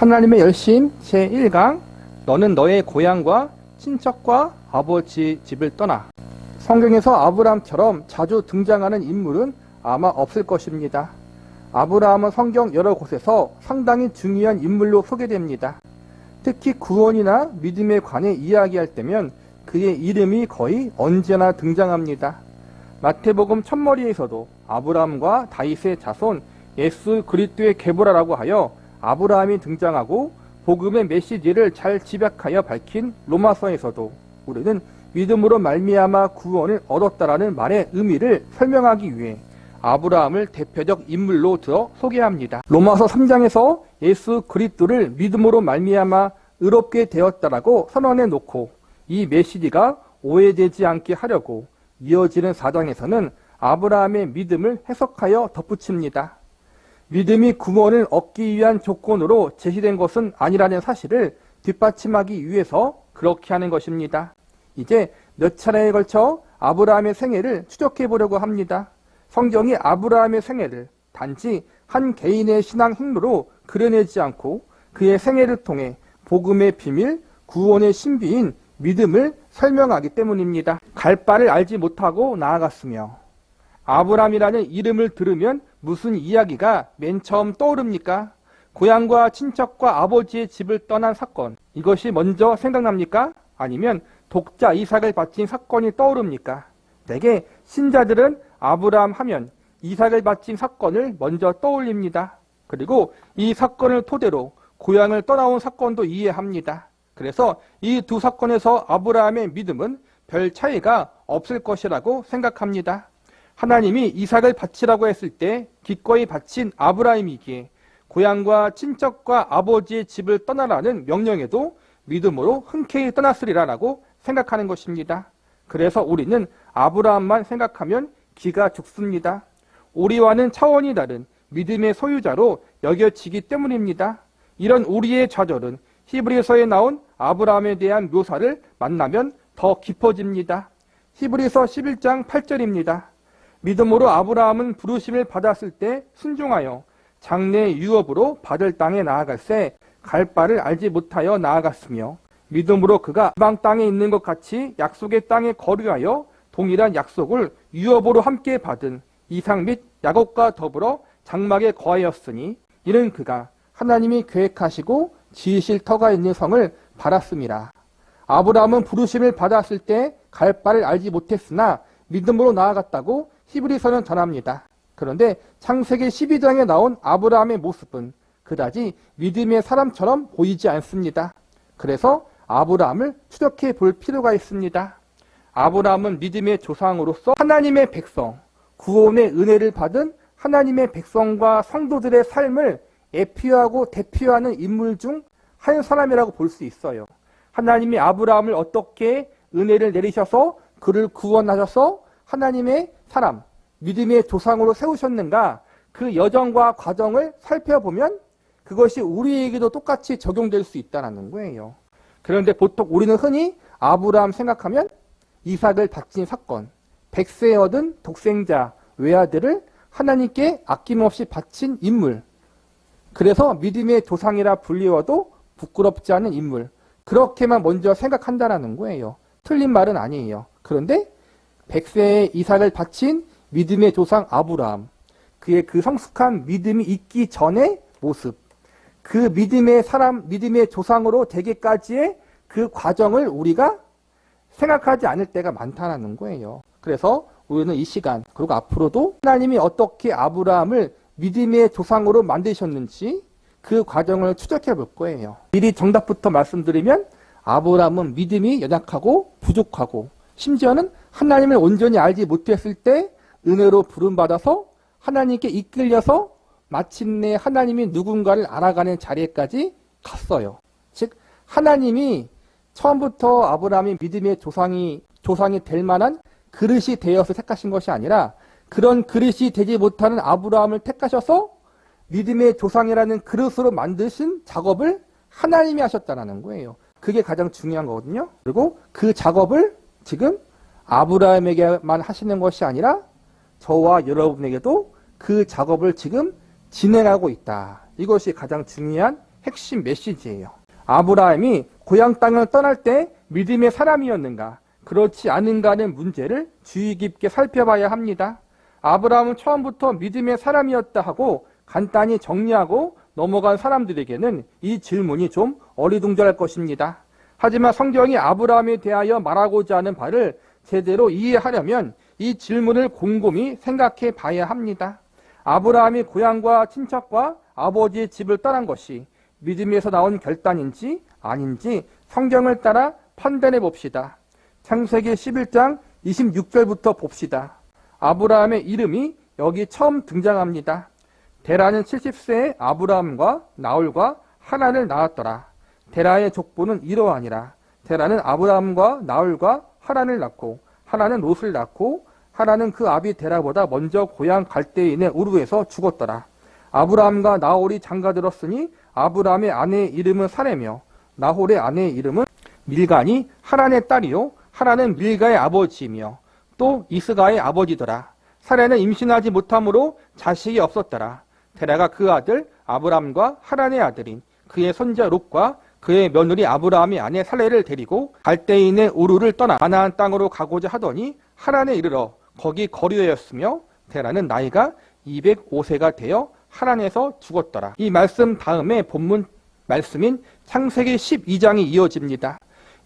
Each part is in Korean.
하나님의 열심 제1강 너는 너의 고향과 친척과 아버지 집을 떠나. 성경에서 아브라함처럼 자주 등장하는 인물은 아마 없을 것입니다. 아브라함은 성경 여러 곳에서 상당히 중요한 인물로 소개됩니다. 특히 구원이나 믿음에 관해 이야기할 때면 그의 이름이 거의 언제나 등장합니다. 마태복음 첫머리에서도 아브라함과 다윗의 자손 예수 그리스도의 계보라라고 하여 아브라함이 등장하고 복음의 메시지를 잘 집약하여 밝힌 로마서에서도 우리는 믿음으로 말미암아 구원을 얻었다라는 말의 의미를 설명하기 위해 아브라함을 대표적 인물로 들어 소개합니다. 로마서 3장에서 예수 그리스도를 믿음으로 말미암아 의롭게 되었다라고 선언해 놓고 이 메시지가 오해되지 않게 하려고 이어지는 4장에서는 아브라함의 믿음을 해석하여 덧붙입니다. 믿음이 구원을 얻기 위한 조건으로 제시된 것은 아니라는 사실을 뒷받침하기 위해서 그렇게 하는 것입니다. 이제 몇 차례에 걸쳐 아브라함의 생애를 추적해 보려고 합니다. 성경이 아브라함의 생애를 단지 한 개인의 신앙 행로로 그려내지 않고 그의 생애를 통해 복음의 비밀, 구원의 신비인 믿음을 설명하기 때문입니다. 갈 바를 알지 못하고 나아갔으며 아브라함이라는 이름을 들으면 무슨 이야기가 맨 처음 떠오릅니까? 고향과 친척과 아버지의 집을 떠난 사건, 이것이 먼저 생각납니까? 아니면 독자 이삭을 바친 사건이 떠오릅니까? 대개 신자들은 아브라함 하면 이삭을 바친 사건을 먼저 떠올립니다. 그리고 이 사건을 토대로 고향을 떠나온 사건도 이해합니다. 그래서 이 두 사건에서 아브라함의 믿음은 별 차이가 없을 것이라고 생각합니다. 하나님이 이삭을 바치라고 했을 때 기꺼이 바친 아브라함이기에 고향과 친척과 아버지의 집을 떠나라는 명령에도 믿음으로 흔쾌히 떠났으리라라고 생각하는 것입니다. 그래서 우리는 아브라함만 생각하면 기가 죽습니다. 우리와는 차원이 다른 믿음의 소유자로 여겨지기 때문입니다. 이런 우리의 좌절은 히브리서에 나온 아브라함에 대한 묘사를 만나면 더 깊어집니다. 히브리서 11장 8절입니다. 믿음으로 아브라함은 부르심을 받았을 때 순종하여 장래 유업으로 받을 땅에 나아갈새 갈 바를 알지 못하여 나아갔으며 믿음으로 그가 이방 땅에 있는 것 같이 약속의 땅에 거류하여 동일한 약속을 유업으로 함께 받은 이삭 및 야곱과 더불어 장막에 거하였으니 이는 그가 하나님이 계획하시고 지으실 터가 있는 성을 바랐음이라. 아브라함은 부르심을 받았을 때 갈 바를 알지 못했으나 믿음으로 나아갔다고 히브리서는 전합니다. 그런데 창세기 12장에 나온 아브라함의 모습은 그다지 믿음의 사람처럼 보이지 않습니다. 그래서 아브라함을 추적해 볼 필요가 있습니다. 아브라함은 믿음의 조상으로서 하나님의 백성, 구원의 은혜를 받은 하나님의 백성과 성도들의 삶을 예표하고 대표하는 인물 중 한 사람이라고 볼 수 있어요. 하나님이 아브라함을 어떻게 은혜를 내리셔서 그를 구원하셔서 하나님의 사람, 믿음의 조상으로 세우셨는가, 그 여정과 과정을 살펴보면 그것이 우리에게도 똑같이 적용될 수 있다는 거예요. 그런데 보통 우리는 흔히 아브라함 생각하면 이삭을 바친 사건, 백세 얻은 독생자 외아들을 하나님께 아낌없이 바친 인물, 그래서 믿음의 조상이라 불리워도 부끄럽지 않은 인물, 그렇게만 먼저 생각한다는 거예요. 틀린 말은 아니에요. 그런데 백세의 이삭을 바친 믿음의 조상 아브라함, 그의 그 성숙한 믿음이 있기 전의 모습, 그 믿음의 사람, 믿음의 조상으로 되기까지의 그 과정을 우리가 생각하지 않을 때가 많다는 거예요. 그래서 우리는 이 시간, 그리고 앞으로도 하나님이 어떻게 아브라함을 믿음의 조상으로 만드셨는지 그 과정을 추적해 볼 거예요. 미리 정답부터 말씀드리면 아브라함은 믿음이 연약하고 부족하고 심지어는 하나님을 온전히 알지 못했을 때 은혜로 부름받아서 하나님께 이끌려서 마침내 하나님이 누군가를 알아가는 자리에까지 갔어요. 즉 하나님이 처음부터 아브라함이 믿음의 조상이 될 만한 그릇이 되어서 택하신 것이 아니라 그런 그릇이 되지 못하는 아브라함을 택하셔서 믿음의 조상이라는 그릇으로 만드신 작업을 하나님이 하셨다는 거예요. 그게 가장 중요한 거거든요. 그리고 그 작업을 지금 아브라함에게만 하시는 것이 아니라 저와 여러분에게도 그 작업을 지금 진행하고 있다. 이것이 가장 중요한 핵심 메시지예요. 아브라함이 고향 땅을 떠날 때 믿음의 사람이었는가, 그렇지 않은가는 문제를 주의 깊게 살펴봐야 합니다. 아브라함은 처음부터 믿음의 사람이었다 하고 간단히 정리하고 넘어간 사람들에게는 이 질문이 좀 어리둥절할 것입니다. 하지만 성경이 아브라함에 대하여 말하고자 하는 바를 제대로 이해하려면 이 질문을 곰곰이 생각해 봐야 합니다. 아브라함이 고향과 친척과 아버지의 집을 떠난 것이 믿음에서 나온 결단인지 아닌지 성경을 따라 판단해 봅시다. 창세기 11장 26절부터 봅시다. 아브라함의 이름이 여기 처음 등장합니다. 데라는 70세에 아브라함과 나홀과 하란을 낳았더라. 데라의 족보는 이러하니라. 데라는 아브라함과 나홀과 하란을 낳고 하란은 롯을 낳고 하란은 그 아비 데라보다 먼저 고향 갈대인의 우르에서 죽었더라. 아브라함과 나홀이 장가들었으니 아브라함의 아내의 이름은 사레며 나홀의 아내의 이름은 밀가니 하란의 딸이요 하란은 밀가의 아버지이며 또 이스가의 아버지더라. 사레는 임신하지 못함으로 자식이 없었더라. 데라가 그 아들 아브람과 하란의 아들인 그의 손자 롯과 그의 며느리 아브라함의 아내 살레를 데리고 갈대인의 우르를 떠나 가나안 땅으로 가고자 하더니 하란에 이르러 거기 거류였으며 데라는 나이가 205세가 되어 하란에서 죽었더라. 이 말씀 다음에 본문 말씀인 창세기 12장이 이어집니다.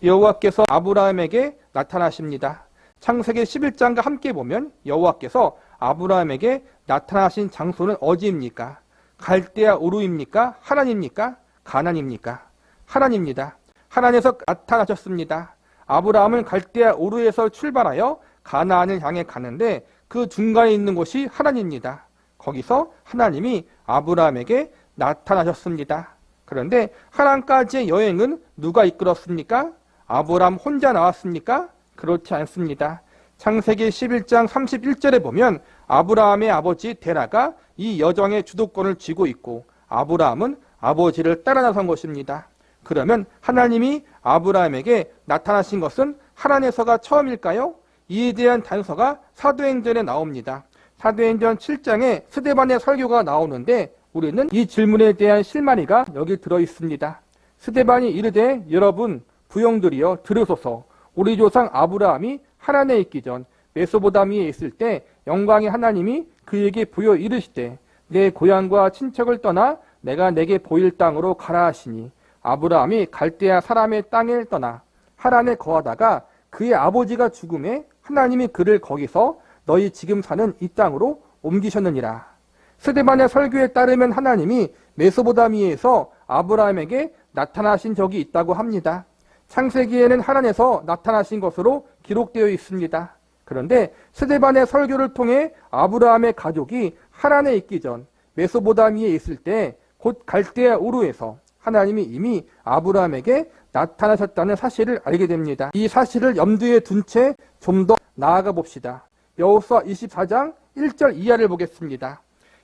여호와께서 아브라함에게 나타나십니다. 창세기 11장과 함께 보면 여호와께서 아브라함에게 나타나신 장소는 어디입니까? 갈대아 우르입니까? 하란입니까? 가나안입니까? 하란입니다. 하란에서 나타나셨습니다. 아브라함은 갈대아 우르에서 출발하여 가나안을 향해 가는데 그 중간에 있는 곳이 하란입니다. 거기서 하나님이 아브라함에게 나타나셨습니다. 그런데 하란까지의 여행은 누가 이끌었습니까? 아브라함 혼자 나왔습니까? 그렇지 않습니다. 창세기 11장 31절에 보면 아브라함의 아버지 데라가 이 여정의 주도권을 쥐고 있고 아브라함은 아버지를 따라 나선 것입니다. 그러면 하나님이 아브라함에게 나타나신 것은 하란에서가 처음일까요? 이에 대한 단서가 사도행전에 나옵니다. 사도행전 7장에 스데반의 설교가 나오는데 우리는 이 질문에 대한 실마리가 여기 들어있습니다. 스데반이 이르되 여러분 부형들이여 들으소서. 우리 조상 아브라함이 하란에 있기 전 메소보다미에 있을 때 영광의 하나님이 그에게 부여 이르시되 내 고향과 친척을 떠나 내가 내게 보일 땅으로 가라 하시니 아브라함이 갈대아 사람의 땅을 떠나 하란에 거하다가 그의 아버지가 죽음에 하나님이 그를 거기서 너희 지금 사는 이 땅으로 옮기셨느니라. 스데반의 설교에 따르면 하나님이 메소보다미에서 아브라함에게 나타나신 적이 있다고 합니다. 창세기에는 하란에서 나타나신 것으로 기록되어 있습니다. 그런데 스데반의 설교를 통해 아브라함의 가족이 하란에 있기 전 메소보다미에 있을 때 곧 갈대아 우르에서 하나님이 이미 아브라함에게 나타나셨다는 사실을 알게 됩니다. 이 사실을 염두에 둔 채 좀 더 나아가 봅시다. 여호수아 24장 1절 이하를 보겠습니다.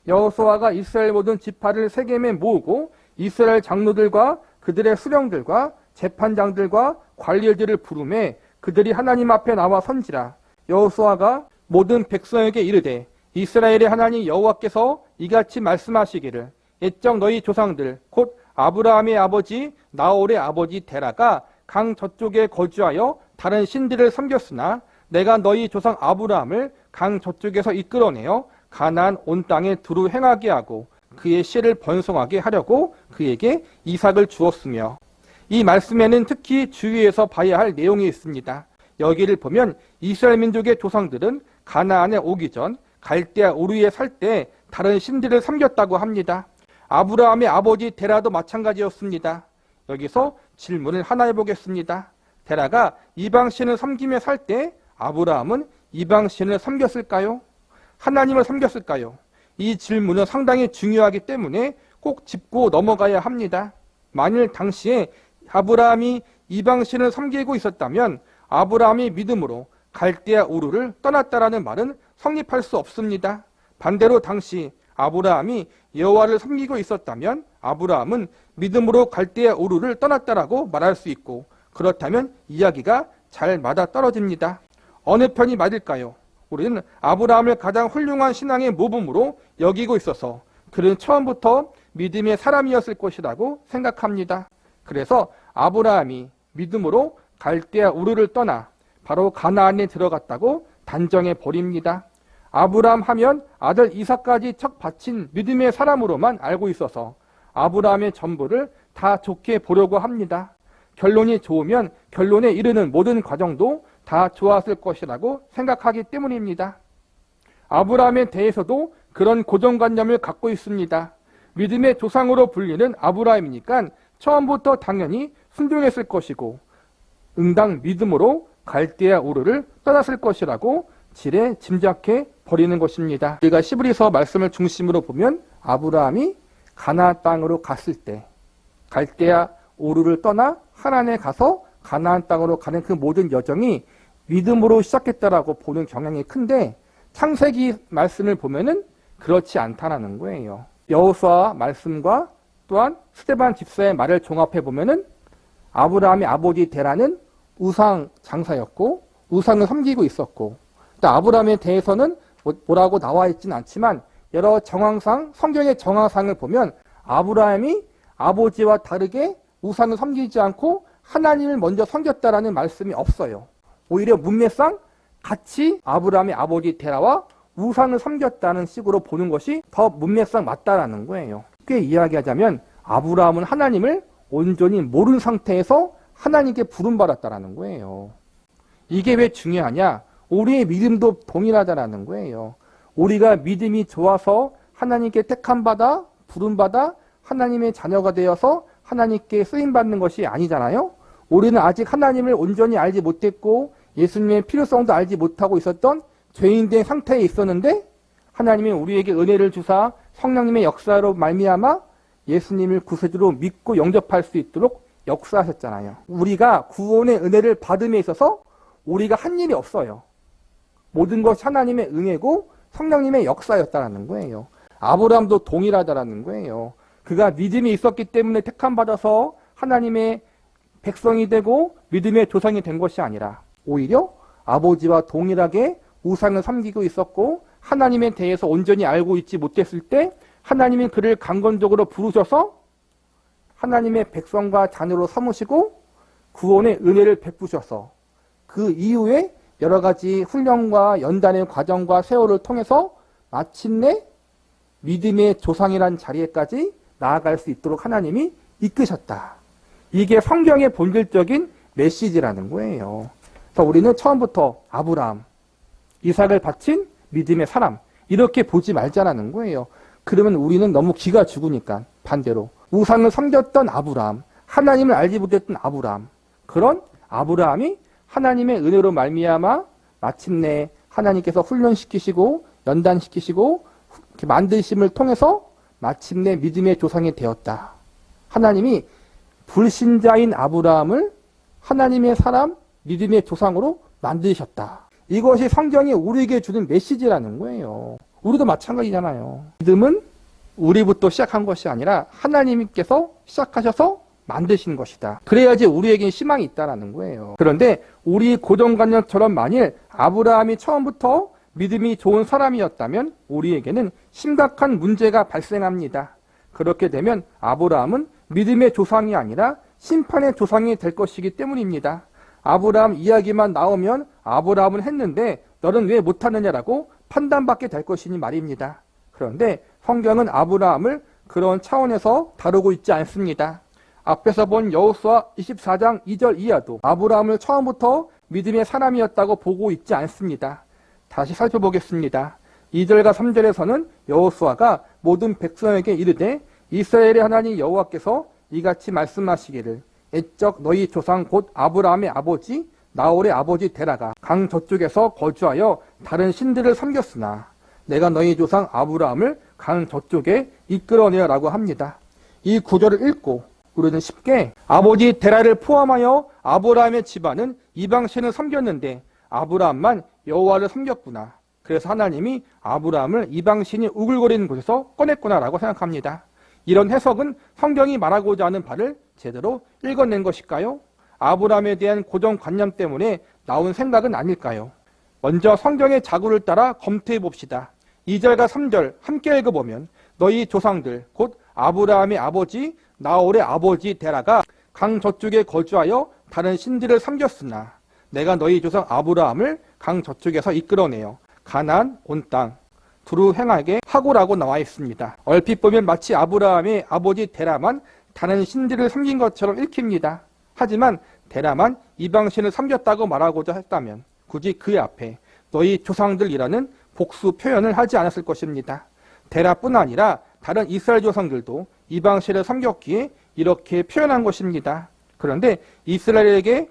여호수아가 이스라엘 모든 지파를 세겜에 모으고 이스라엘 장로들과 그들의 수령들과 재판장들과 관리들을 부르매 그들이 하나님 앞에 나와 선지라. 여호수아가 모든 백성에게 이르되 이스라엘의 하나님 여호와께서 이같이 말씀하시기를 옛적 너희 조상들 곧 아브라함의 아버지 나홀의 아버지 데라가 강 저쪽에 거주하여 다른 신들을 섬겼으나 내가 너희 조상 아브라함을 강 저쪽에서 이끌어내어 가나안 온 땅에 두루 행하게 하고 그의 씨를 번성하게 하려고 그에게 이삭을 주었으며. 이 말씀에는 특히 주의해서 봐야 할 내용이 있습니다. 여기를 보면 이스라엘 민족의 조상들은 가나안에 오기 전 갈대아 우르에 살 때 다른 신들을 섬겼다고 합니다. 아브라함의 아버지 데라도 마찬가지였습니다. 여기서 질문을 하나 해보겠습니다. 데라가 이방신을 섬기며 살 때 아브라함은 이방신을 섬겼을까요? 하나님을 섬겼을까요? 이 질문은 상당히 중요하기 때문에 꼭 짚고 넘어가야 합니다. 만일 당시에 아브라함이 이방신을 섬기고 있었다면 아브라함이 믿음으로 갈대아 우르를 떠났다라는 말은 성립할 수 없습니다. 반대로 당시 아브라함이 여호와를 섬기고 있었다면 아브라함은 믿음으로 갈대아 우르를 떠났다라고 말할 수 있고 그렇다면 이야기가 잘 맞아떨어집니다. 어느 편이 맞을까요? 우리는 아브라함을 가장 훌륭한 신앙의 모범으로 여기고 있어서 그는 처음부터 믿음의 사람이었을 것이라고 생각합니다. 그래서 아브라함이 믿음으로 갈대아 우르를 떠나 바로 가나안에 들어갔다고 단정해 버립니다. 아브라함 하면 아들 이삭까지 척 바친 믿음의 사람으로만 알고 있어서 아브라함의 전부를 다 좋게 보려고 합니다. 결론이 좋으면 결론에 이르는 모든 과정도 다 좋았을 것이라고 생각하기 때문입니다. 아브라함에 대해서도 그런 고정관념을 갖고 있습니다. 믿음의 조상으로 불리는 아브라함이니까 처음부터 당연히 순종했을 것이고 응당 믿음으로 갈대아 우르를 떠났을 것이라고 지레 짐작해 버리는 것입니다. 우리가 시브리서 말씀을 중심으로 보면 아브라함이 가나안 땅으로 갔을 때 갈대아 우르를 떠나 하란에 가서 가나안 땅으로 가는 그 모든 여정이 믿음으로 시작했다라고 보는 경향이 큰데 창세기 말씀을 보면은 그렇지 않다라는 거예요. 여호수아 말씀과 또한 스데반 집사의 말을 종합해 보면은 아브라함의 아버지 데라는 우상 장사였고 우상을 섬기고 있었고 또 아브라함에 대해서는 뭐라고 나와 있지는 않지만 여러 정황상 성경의 정황상을 보면 아브라함이 아버지와 다르게 우상을 섬기지 않고 하나님을 먼저 섬겼다라는 말씀이 없어요. 오히려 문맥상 같이 아브라함의 아버지 데라와 우상을 섬겼다는 식으로 보는 것이 더 문맥상 맞다라는 거예요. 쉽게 이야기하자면 아브라함은 하나님을 온전히 모르는 상태에서 하나님께 부름받았다라는 거예요. 이게 왜 중요하냐? 우리의 믿음도 동일하다라는 거예요. 우리가 믿음이 좋아서 하나님께 택함받아 부름받아 하나님의 자녀가 되어서 하나님께 쓰임받는 것이 아니잖아요. 우리는 아직 하나님을 온전히 알지 못했고 예수님의 필요성도 알지 못하고 있었던 죄인된 상태에 있었는데 하나님이 우리에게 은혜를 주사 성령님의 역사로 말미암아 예수님을 구세주로 믿고 영접할 수 있도록 역사하셨잖아요. 우리가 구원의 은혜를 받음에 있어서 우리가 한 일이 없어요. 모든 것이 하나님의 은혜고 성령님의 역사였다라는 거예요. 아브라함도 동일하다라는 거예요. 그가 믿음이 있었기 때문에 택함받아서 하나님의 백성이 되고 믿음의 조상이 된 것이 아니라 오히려 아버지와 동일하게 우상을 섬기고 있었고 하나님에 대해서 온전히 알고 있지 못했을 때 하나님이 그를 강건적으로 부르셔서 하나님의 백성과 자녀로 삼으시고 구원의 은혜를 베푸셔서 그 이후에 여러 가지 훈련과 연단의 과정과 세월을 통해서 마침내 믿음의 조상이란 자리에까지 나아갈 수 있도록 하나님이 이끄셨다. 이게 성경의 본질적인 메시지라는 거예요. 그래서 우리는 처음부터 아브라함, 이삭을 바친 믿음의 사람 이렇게 보지 말자라는 거예요. 그러면 우리는 너무 기가 죽으니까 반대로 우상을 섬겼던 아브라함, 하나님을 알지 못했던 아브라함, 그런 아브라함이 하나님의 은혜로 말미암아 마침내 하나님께서 훈련시키시고 연단시키시고 만드심을 통해서 마침내 믿음의 조상이 되었다. 하나님이 불신자인 아브라함을 하나님의 사람, 믿음의 조상으로 만드셨다. 이것이 성경이 우리에게 주는 메시지라는 거예요. 우리도 마찬가지잖아요. 믿음은 우리부터 시작한 것이 아니라 하나님께서 시작하셔서 만드신 것이다. 그래야지 우리에게 희망이 있다는 거예요. 그런데 우리 고정관념처럼 만일 아브라함이 처음부터 믿음이 좋은 사람이었다면 우리에게는 심각한 문제가 발생합니다. 그렇게 되면 아브라함은 믿음의 조상이 아니라 심판의 조상이 될 것이기 때문입니다. 아브라함 이야기만 나오면 아브라함은 했는데 너는 왜 못하느냐라고 판단받게 될 것이니 말입니다. 그런데 성경은 아브라함을 그런 차원에서 다루고 있지 않습니다. 앞에서 본 여호수아 24장 2절 이하도 아브라함을 처음부터 믿음의 사람이었다고 보고 있지 않습니다. 다시 살펴보겠습니다. 2절과 3절에서는 여호수아가 모든 백성에게 이르되 이스라엘의 하나님 여호와께서 이같이 말씀하시기를 옛적 너희 조상 곧 아브라함의 아버지 나홀의 아버지 데라가 강 저쪽에서 거주하여 다른 신들을 섬겼으나 내가 너희 조상 아브라함을 강 저쪽에 이끌어내라고 합니다. 이 구절을 읽고 우리는 쉽게 아버지 데라를 포함하여 아브라함의 집안은 이방신을 섬겼는데 아브라함만 여호와를 섬겼구나. 그래서 하나님이 아브라함을 이방신이 우글거리는 곳에서 꺼냈구나라고 생각합니다. 이런 해석은 성경이 말하고자 하는 바를 제대로 읽어낸 것일까요? 아브라함에 대한 고정관념 때문에 나온 생각은 아닐까요? 먼저 성경의 자구를 따라 검토해 봅시다. 2절과 3절 함께 읽어보면 너희 조상들 곧 아브라함의 아버지 나홀의 아버지 데라가 강 저쪽에 거주하여 다른 신들을 섬겼으나 내가 너희 조상 아브라함을 강 저쪽에서 이끌어내어 가나안 온 땅 두루 행하게 하고라고 나와 있습니다. 얼핏 보면 마치 아브라함의 아버지 데라만 다른 신들을 섬긴 것처럼 읽힙니다. 하지만 데라만 이방신을 섬겼다고 말하고자 했다면 굳이 그 앞에 너희 조상들이라는 복수 표현을 하지 않았을 것입니다. 데라뿐 아니라 다른 이스라엘 조상들도 이방신을 섬겼기에 이렇게 표현한 것입니다. 그런데 이스라엘에게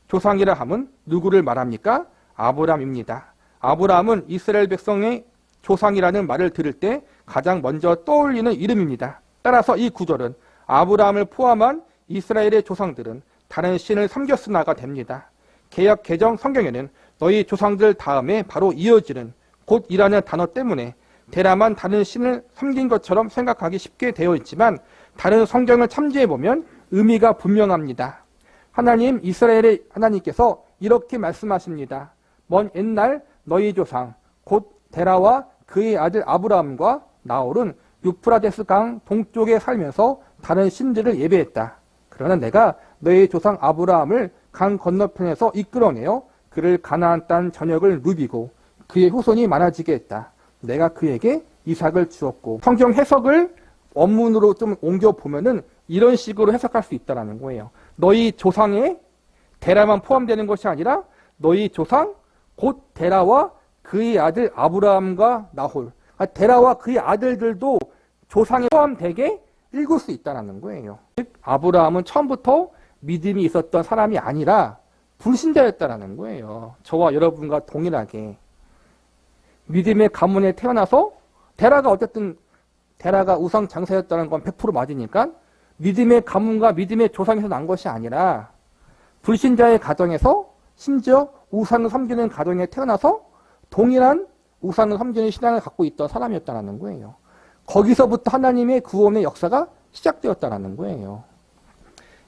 조상이라 함은 누구를 말합니까? 아브라함입니다. 아브라함은 이스라엘 백성의 조상이라는 말을 들을 때 가장 먼저 떠올리는 이름입니다. 따라서 이 구절은 아브라함을 포함한 이스라엘의 조상들은 다른 신을 섬겼으나가 됩니다. 개역 개정 성경에는 너희 조상들 다음에 바로 이어지는 곧이라는 단어 때문에 데라만 다른 신을 섬긴 것처럼 생각하기 쉽게 되어 있지만 다른 성경을 참조해보면 의미가 분명합니다. 하나님, 이스라엘의 하나님께서 이렇게 말씀하십니다. 먼 옛날 너희 조상 곧 데라와 그의 아들 아브라함과 나홀은 유프라데스 강 동쪽에 살면서 다른 신들을 예배했다. 그러나 내가 너희 조상 아브라함을 강 건너편에서 이끌어내어 그를 가나안 땅 전역을 누비고 그의 후손이 많아지게 했다. 내가 그에게 이삭을 주었고, 성경 해석을 원문으로 좀 옮겨보면은 이런 식으로 해석할 수 있다는 거예요. 너희 조상에 데라만 포함되는 것이 아니라 너희 조상 곧 데라와 그의 아들 아브라함과 나홀, 데라와 그의 아들들도 조상에 포함되게 읽을 수 있다는 거예요. 즉 아브라함은 처음부터 믿음이 있었던 사람이 아니라 불신자였다는 거예요. 저와 여러분과 동일하게 믿음의 가문에 태어나서 데라가 우상 장사였다는 건 100% 맞으니까 믿음의 가문과 믿음의 조상에서 난 것이 아니라 불신자의 가정에서 심지어 우상을 섬기는 가정에 태어나서 동일한 우상을 섬기는 신앙을 갖고 있던 사람이었다는 거예요. 거기서부터 하나님의 구원의 역사가 시작되었다는 거예요.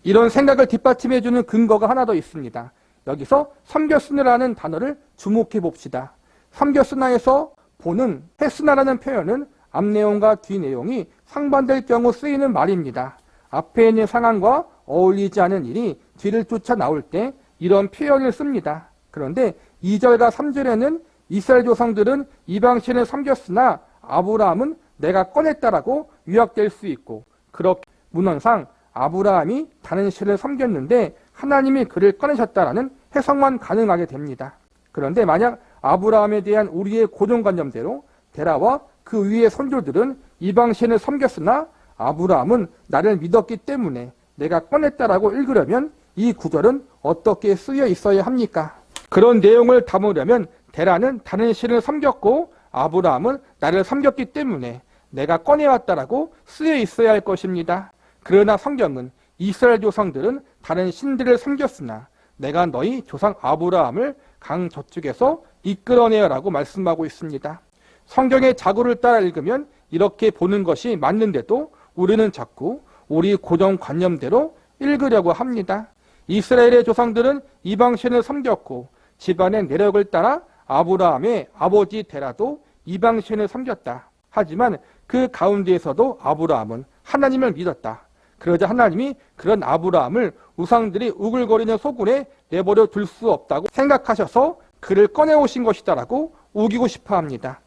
이런 생각을 뒷받침해주는 근거가 하나 더 있습니다. 여기서 섬겼으나라는 단어를 주목해 봅시다. 섬겼으나에서 보는 했으나라는 표현은 앞 내용과 뒤 내용이 상반될 경우 쓰이는 말입니다. 앞에 있는 상황과 어울리지 않은 일이 뒤를 쫓아 나올 때 이런 표현을 씁니다. 그런데 2절과 3절에는 이스라엘 조상들은 이방신을 섬겼으나 아브라함은 내가 꺼냈다라고 요약될 수 있고, 그렇게 문헌상 아브라함이 다른 신을 섬겼는데 하나님이 그를 꺼내셨다라는 해석만 가능하게 됩니다. 그런데 만약 아브라함에 대한 우리의 고정관념대로 데라와 그 위의 선조들은 이방신을 섬겼으나 아브라함은 나를 믿었기 때문에 내가 꺼냈다라고 읽으려면 이 구절은 어떻게 쓰여 있어야 합니까? 그런 내용을 담으려면 데라는 다른 신을 섬겼고 아브라함은 나를 섬겼기 때문에 내가 꺼내왔다라고 쓰여 있어야 할 것입니다. 그러나 성경은 이스라엘 조상들은 다른 신들을 섬겼으나 내가 너희 조상 아브라함을 강 저쪽에서 이끌어내어라고 말씀하고 있습니다. 성경의 자구를 따라 읽으면 이렇게 보는 것이 맞는데도 우리는 자꾸 우리 고정관념대로 읽으려고 합니다. 이스라엘의 조상들은 이방신을 섬겼고 집안의 내력을 따라 아브라함의 아버지 데라도 이방신을 섬겼다. 하지만 그 가운데에서도 아브라함은 하나님을 믿었다. 그러자 하나님이 그런 아브라함을 우상들이 우글거리는 소굴에 내버려 둘 수 없다고 생각하셔서 그를 꺼내오신 것이다라고 우기고 싶어 합니다.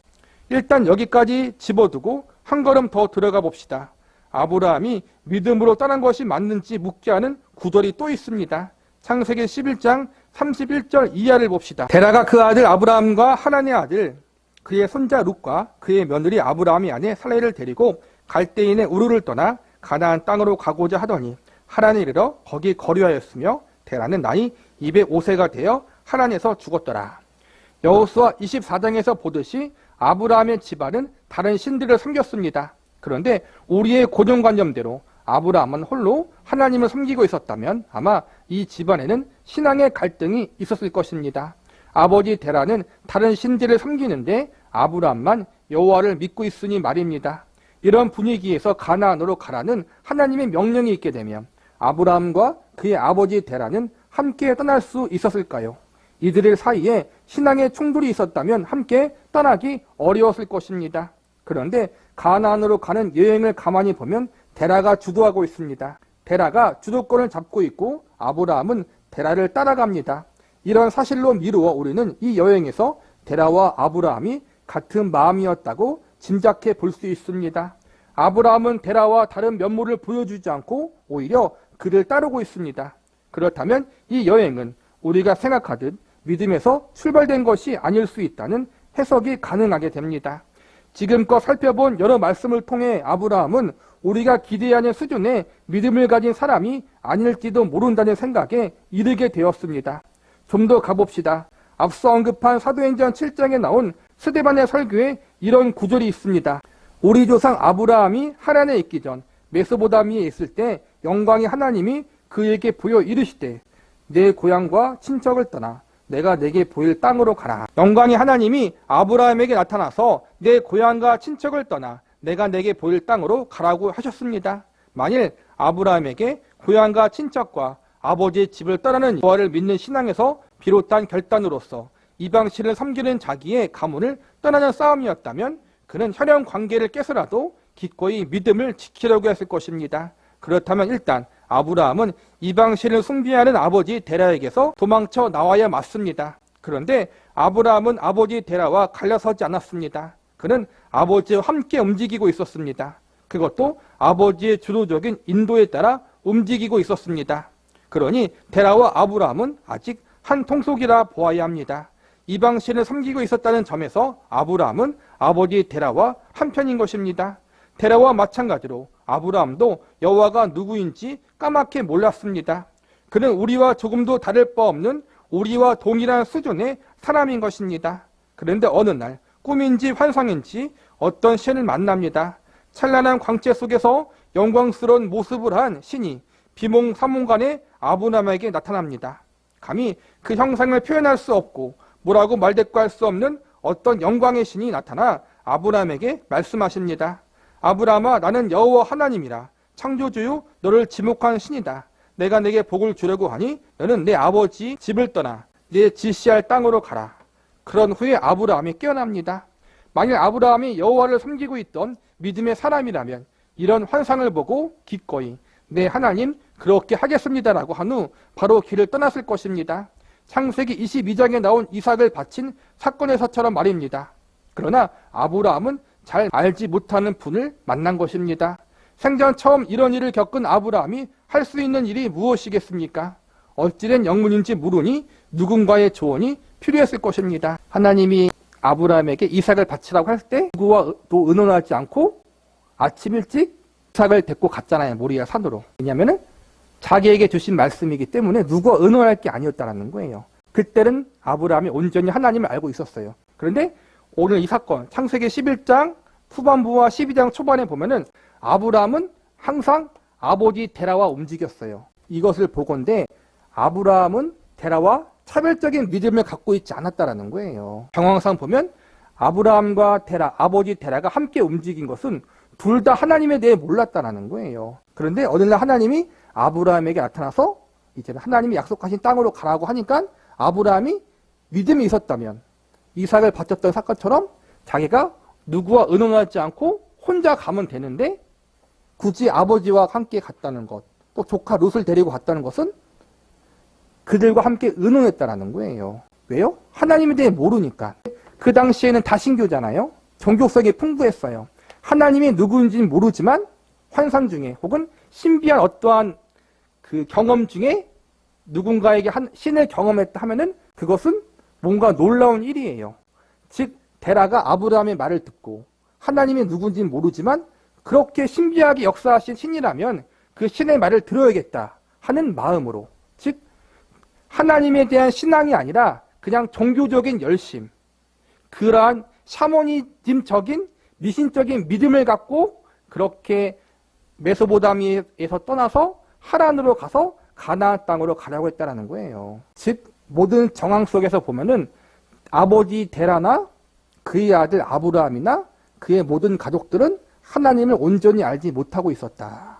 일단 여기까지 집어두고 한 걸음 더 들어가 봅시다. 아브라함이 믿음으로 떠난 것이 맞는지 묻게 하는 구절이 또 있습니다. 창세기 11장 31절 이하를 봅시다. 데라가 그 아들 아브라함과 하란의 아들 그의 손자 룻과 그의 며느리 아브라함의 아내 살레를 데리고 갈대인의 우르를 떠나 가나안 땅으로 가고자 하더니 하란에 이르러 거기 거류하였으며 데라는 나이 205세가 되어 하란에서 죽었더라. 여호수아 24장에서 보듯이 아브라함의 집안은 다른 신들을 섬겼습니다. 그런데 우리의 고정관념대로 아브라함은 홀로 하나님을 섬기고 있었다면 아마 이 집안에는 신앙의 갈등이 있었을 것입니다. 아버지 데라는 다른 신들을 섬기는데 아브라함만 여호와를 믿고 있으니 말입니다. 이런 분위기에서 가나안으로 가라는 하나님의 명령이 있게 되면 아브라함과 그의 아버지 데라는 함께 떠날 수 있었을까요? 이들의 사이에 신앙의 충돌이 있었다면 함께 떠나기 어려웠을 것입니다. 그런데 가나안으로 가는 여행을 가만히 보면 데라가 주도하고 있습니다. 데라가 주도권을 잡고 있고 아브라함은 데라를 따라갑니다. 이런 사실로 미루어 우리는 이 여행에서 데라와 아브라함이 같은 마음이었다고 짐작해 볼 수 있습니다. 아브라함은 데라와 다른 면모를 보여주지 않고 오히려 그를 따르고 있습니다. 그렇다면 이 여행은 우리가 생각하듯 믿음에서 출발된 것이 아닐 수 있다는 해석이 가능하게 됩니다. 지금껏 살펴본 여러 말씀을 통해 아브라함은 우리가 기대하는 수준의 믿음을 가진 사람이 아닐지도 모른다는 생각에 이르게 되었습니다. 좀 더 가봅시다. 앞서 언급한 사도행전 7장에 나온 스데반의 설교에 이런 구절이 있습니다. 우리 조상 아브라함이 하란에 있기 전 메소보다미에 있을 때 영광의 하나님이 그에게 보여 이르시되 내 고향과 친척을 떠나 내가 내게 보일 땅으로 가라. 영광의 하나님이 아브라함에게 나타나서 내 고향과 친척을 떠나 내가 내게 보일 땅으로 가라고 하셨습니다. 만일 아브라함에게 고향과 친척과 아버지의 집을 떠나는 여호와를 믿는 신앙에서 비롯한 결단으로서 이방신을 섬기는 자기의 가문을 떠나는 싸움이었다면 그는 혈연 관계를 깨서라도 기꺼이 믿음을 지키려고 했을 것입니다. 그렇다면 일단 아브라함은 이방신을 숭배하는 아버지 데라에게서 도망쳐 나와야 맞습니다. 그런데 아브라함은 아버지 데라와 갈라서지 않았습니다. 그는 아버지와 함께 움직이고 있었습니다. 그것도 아버지의 주도적인 인도에 따라 움직이고 있었습니다. 그러니 데라와 아브라함은 아직 한 통속이라 보아야 합니다. 이방신을 섬기고 있었다는 점에서 아브라함은 아버지 데라와 한편인 것입니다. 데라와 마찬가지로 아브라함도 여호와가 누구인지 까맣게 몰랐습니다. 그는 우리와 조금도 다를 바 없는 우리와 동일한 수준의 사람인 것입니다. 그런데 어느 날 꿈인지 환상인지 어떤 신을 만납니다. 찬란한 광채 속에서 영광스러운 모습을 한 신이 비몽사몽간에 아브라함에게 나타납니다. 감히 그 형상을 표현할 수 없고 뭐라고 말대꾸할 수 없는 어떤 영광의 신이 나타나 아브라함에게 말씀하십니다. 아브라함아, 나는 여호와 하나님이라 창조주요 너를 지목한 신이다. 내가 내게 복을 주려고 하니 너는 내 아버지 집을 떠나 내 지시할 땅으로 가라. 그런 후에 아브라함이 깨어납니다. 만일 아브라함이 여호와를 섬기고 있던 믿음의 사람이라면 이런 환상을 보고 기꺼이 네 하나님 그렇게 하겠습니다라고 한 후 바로 길을 떠났을 것입니다. 창세기 22장에 나온 이삭을 바친 사건에서처럼 말입니다. 그러나 아브라함은 잘 알지 못하는 분을 만난 것입니다. 생전 처음 이런 일을 겪은 아브라함이 할 수 있는 일이 무엇이겠습니까? 어찌된 영문인지 모르니 누군가의 조언이 필요했을 것입니다. 하나님이 아브라함에게 이삭을 바치라고 할 때 누구와도 의논하지 않고 아침 일찍 이삭을 데리고 갔잖아요. 모리아 산으로. 왜냐하면 자기에게 주신 말씀이기 때문에 누구와 의논할 게 아니었다는 거예요. 그때는 아브라함이 온전히 하나님을 알고 있었어요. 그런데 오늘 이 사건 창세기 11장 후반부와 12장 초반에 보면은 아브라함은 항상 아버지 데라와 움직였어요. 이것을 보건대 아브라함은 데라와 차별적인 믿음을 갖고 있지 않았다라는 거예요. 정황상 보면 아브라함과 데라, 아버지 데라가 함께 움직인 것은 둘 다 하나님에 대해 몰랐다라는 거예요. 그런데 어느 날 하나님이 아브라함에게 나타나서 이제 하나님이 약속하신 땅으로 가라고 하니까 아브라함이 믿음이 있었다면 이삭을 바쳤던 사건처럼 자기가 누구와 의논하지 않고 혼자 가면 되는데 굳이 아버지와 함께 갔다는 것, 또 조카 룻을 데리고 갔다는 것은 그들과 함께 의논했다라는 거예요. 왜요? 하나님에 대해 모르니까. 그 당시에는 다신교잖아요. 종교성이 풍부했어요. 하나님이 누구인지는 모르지만 환상 중에 혹은 신비한 어떠한 그 경험 중에 누군가에게 신을 경험했다 하면은 그것은 뭔가 놀라운 일이에요. 즉 데라가 아브라함의 말을 듣고 하나님이 누군지는 모르지만 그렇게 신비하게 역사하신 신이라면 그 신의 말을 들어야겠다 하는 마음으로, 즉 하나님에 대한 신앙이 아니라 그냥 종교적인 열심, 그러한 샤머니즘적인 미신적인 믿음을 갖고 그렇게 메소보다미에서 떠나서 하란으로 가서 가나안 땅으로 가려고 했다는 거예요. 즉 모든 정황 속에서 보면은 아버지 데라나 그의 아들 아브라함이나 그의 모든 가족들은 하나님을 온전히 알지 못하고 있었다.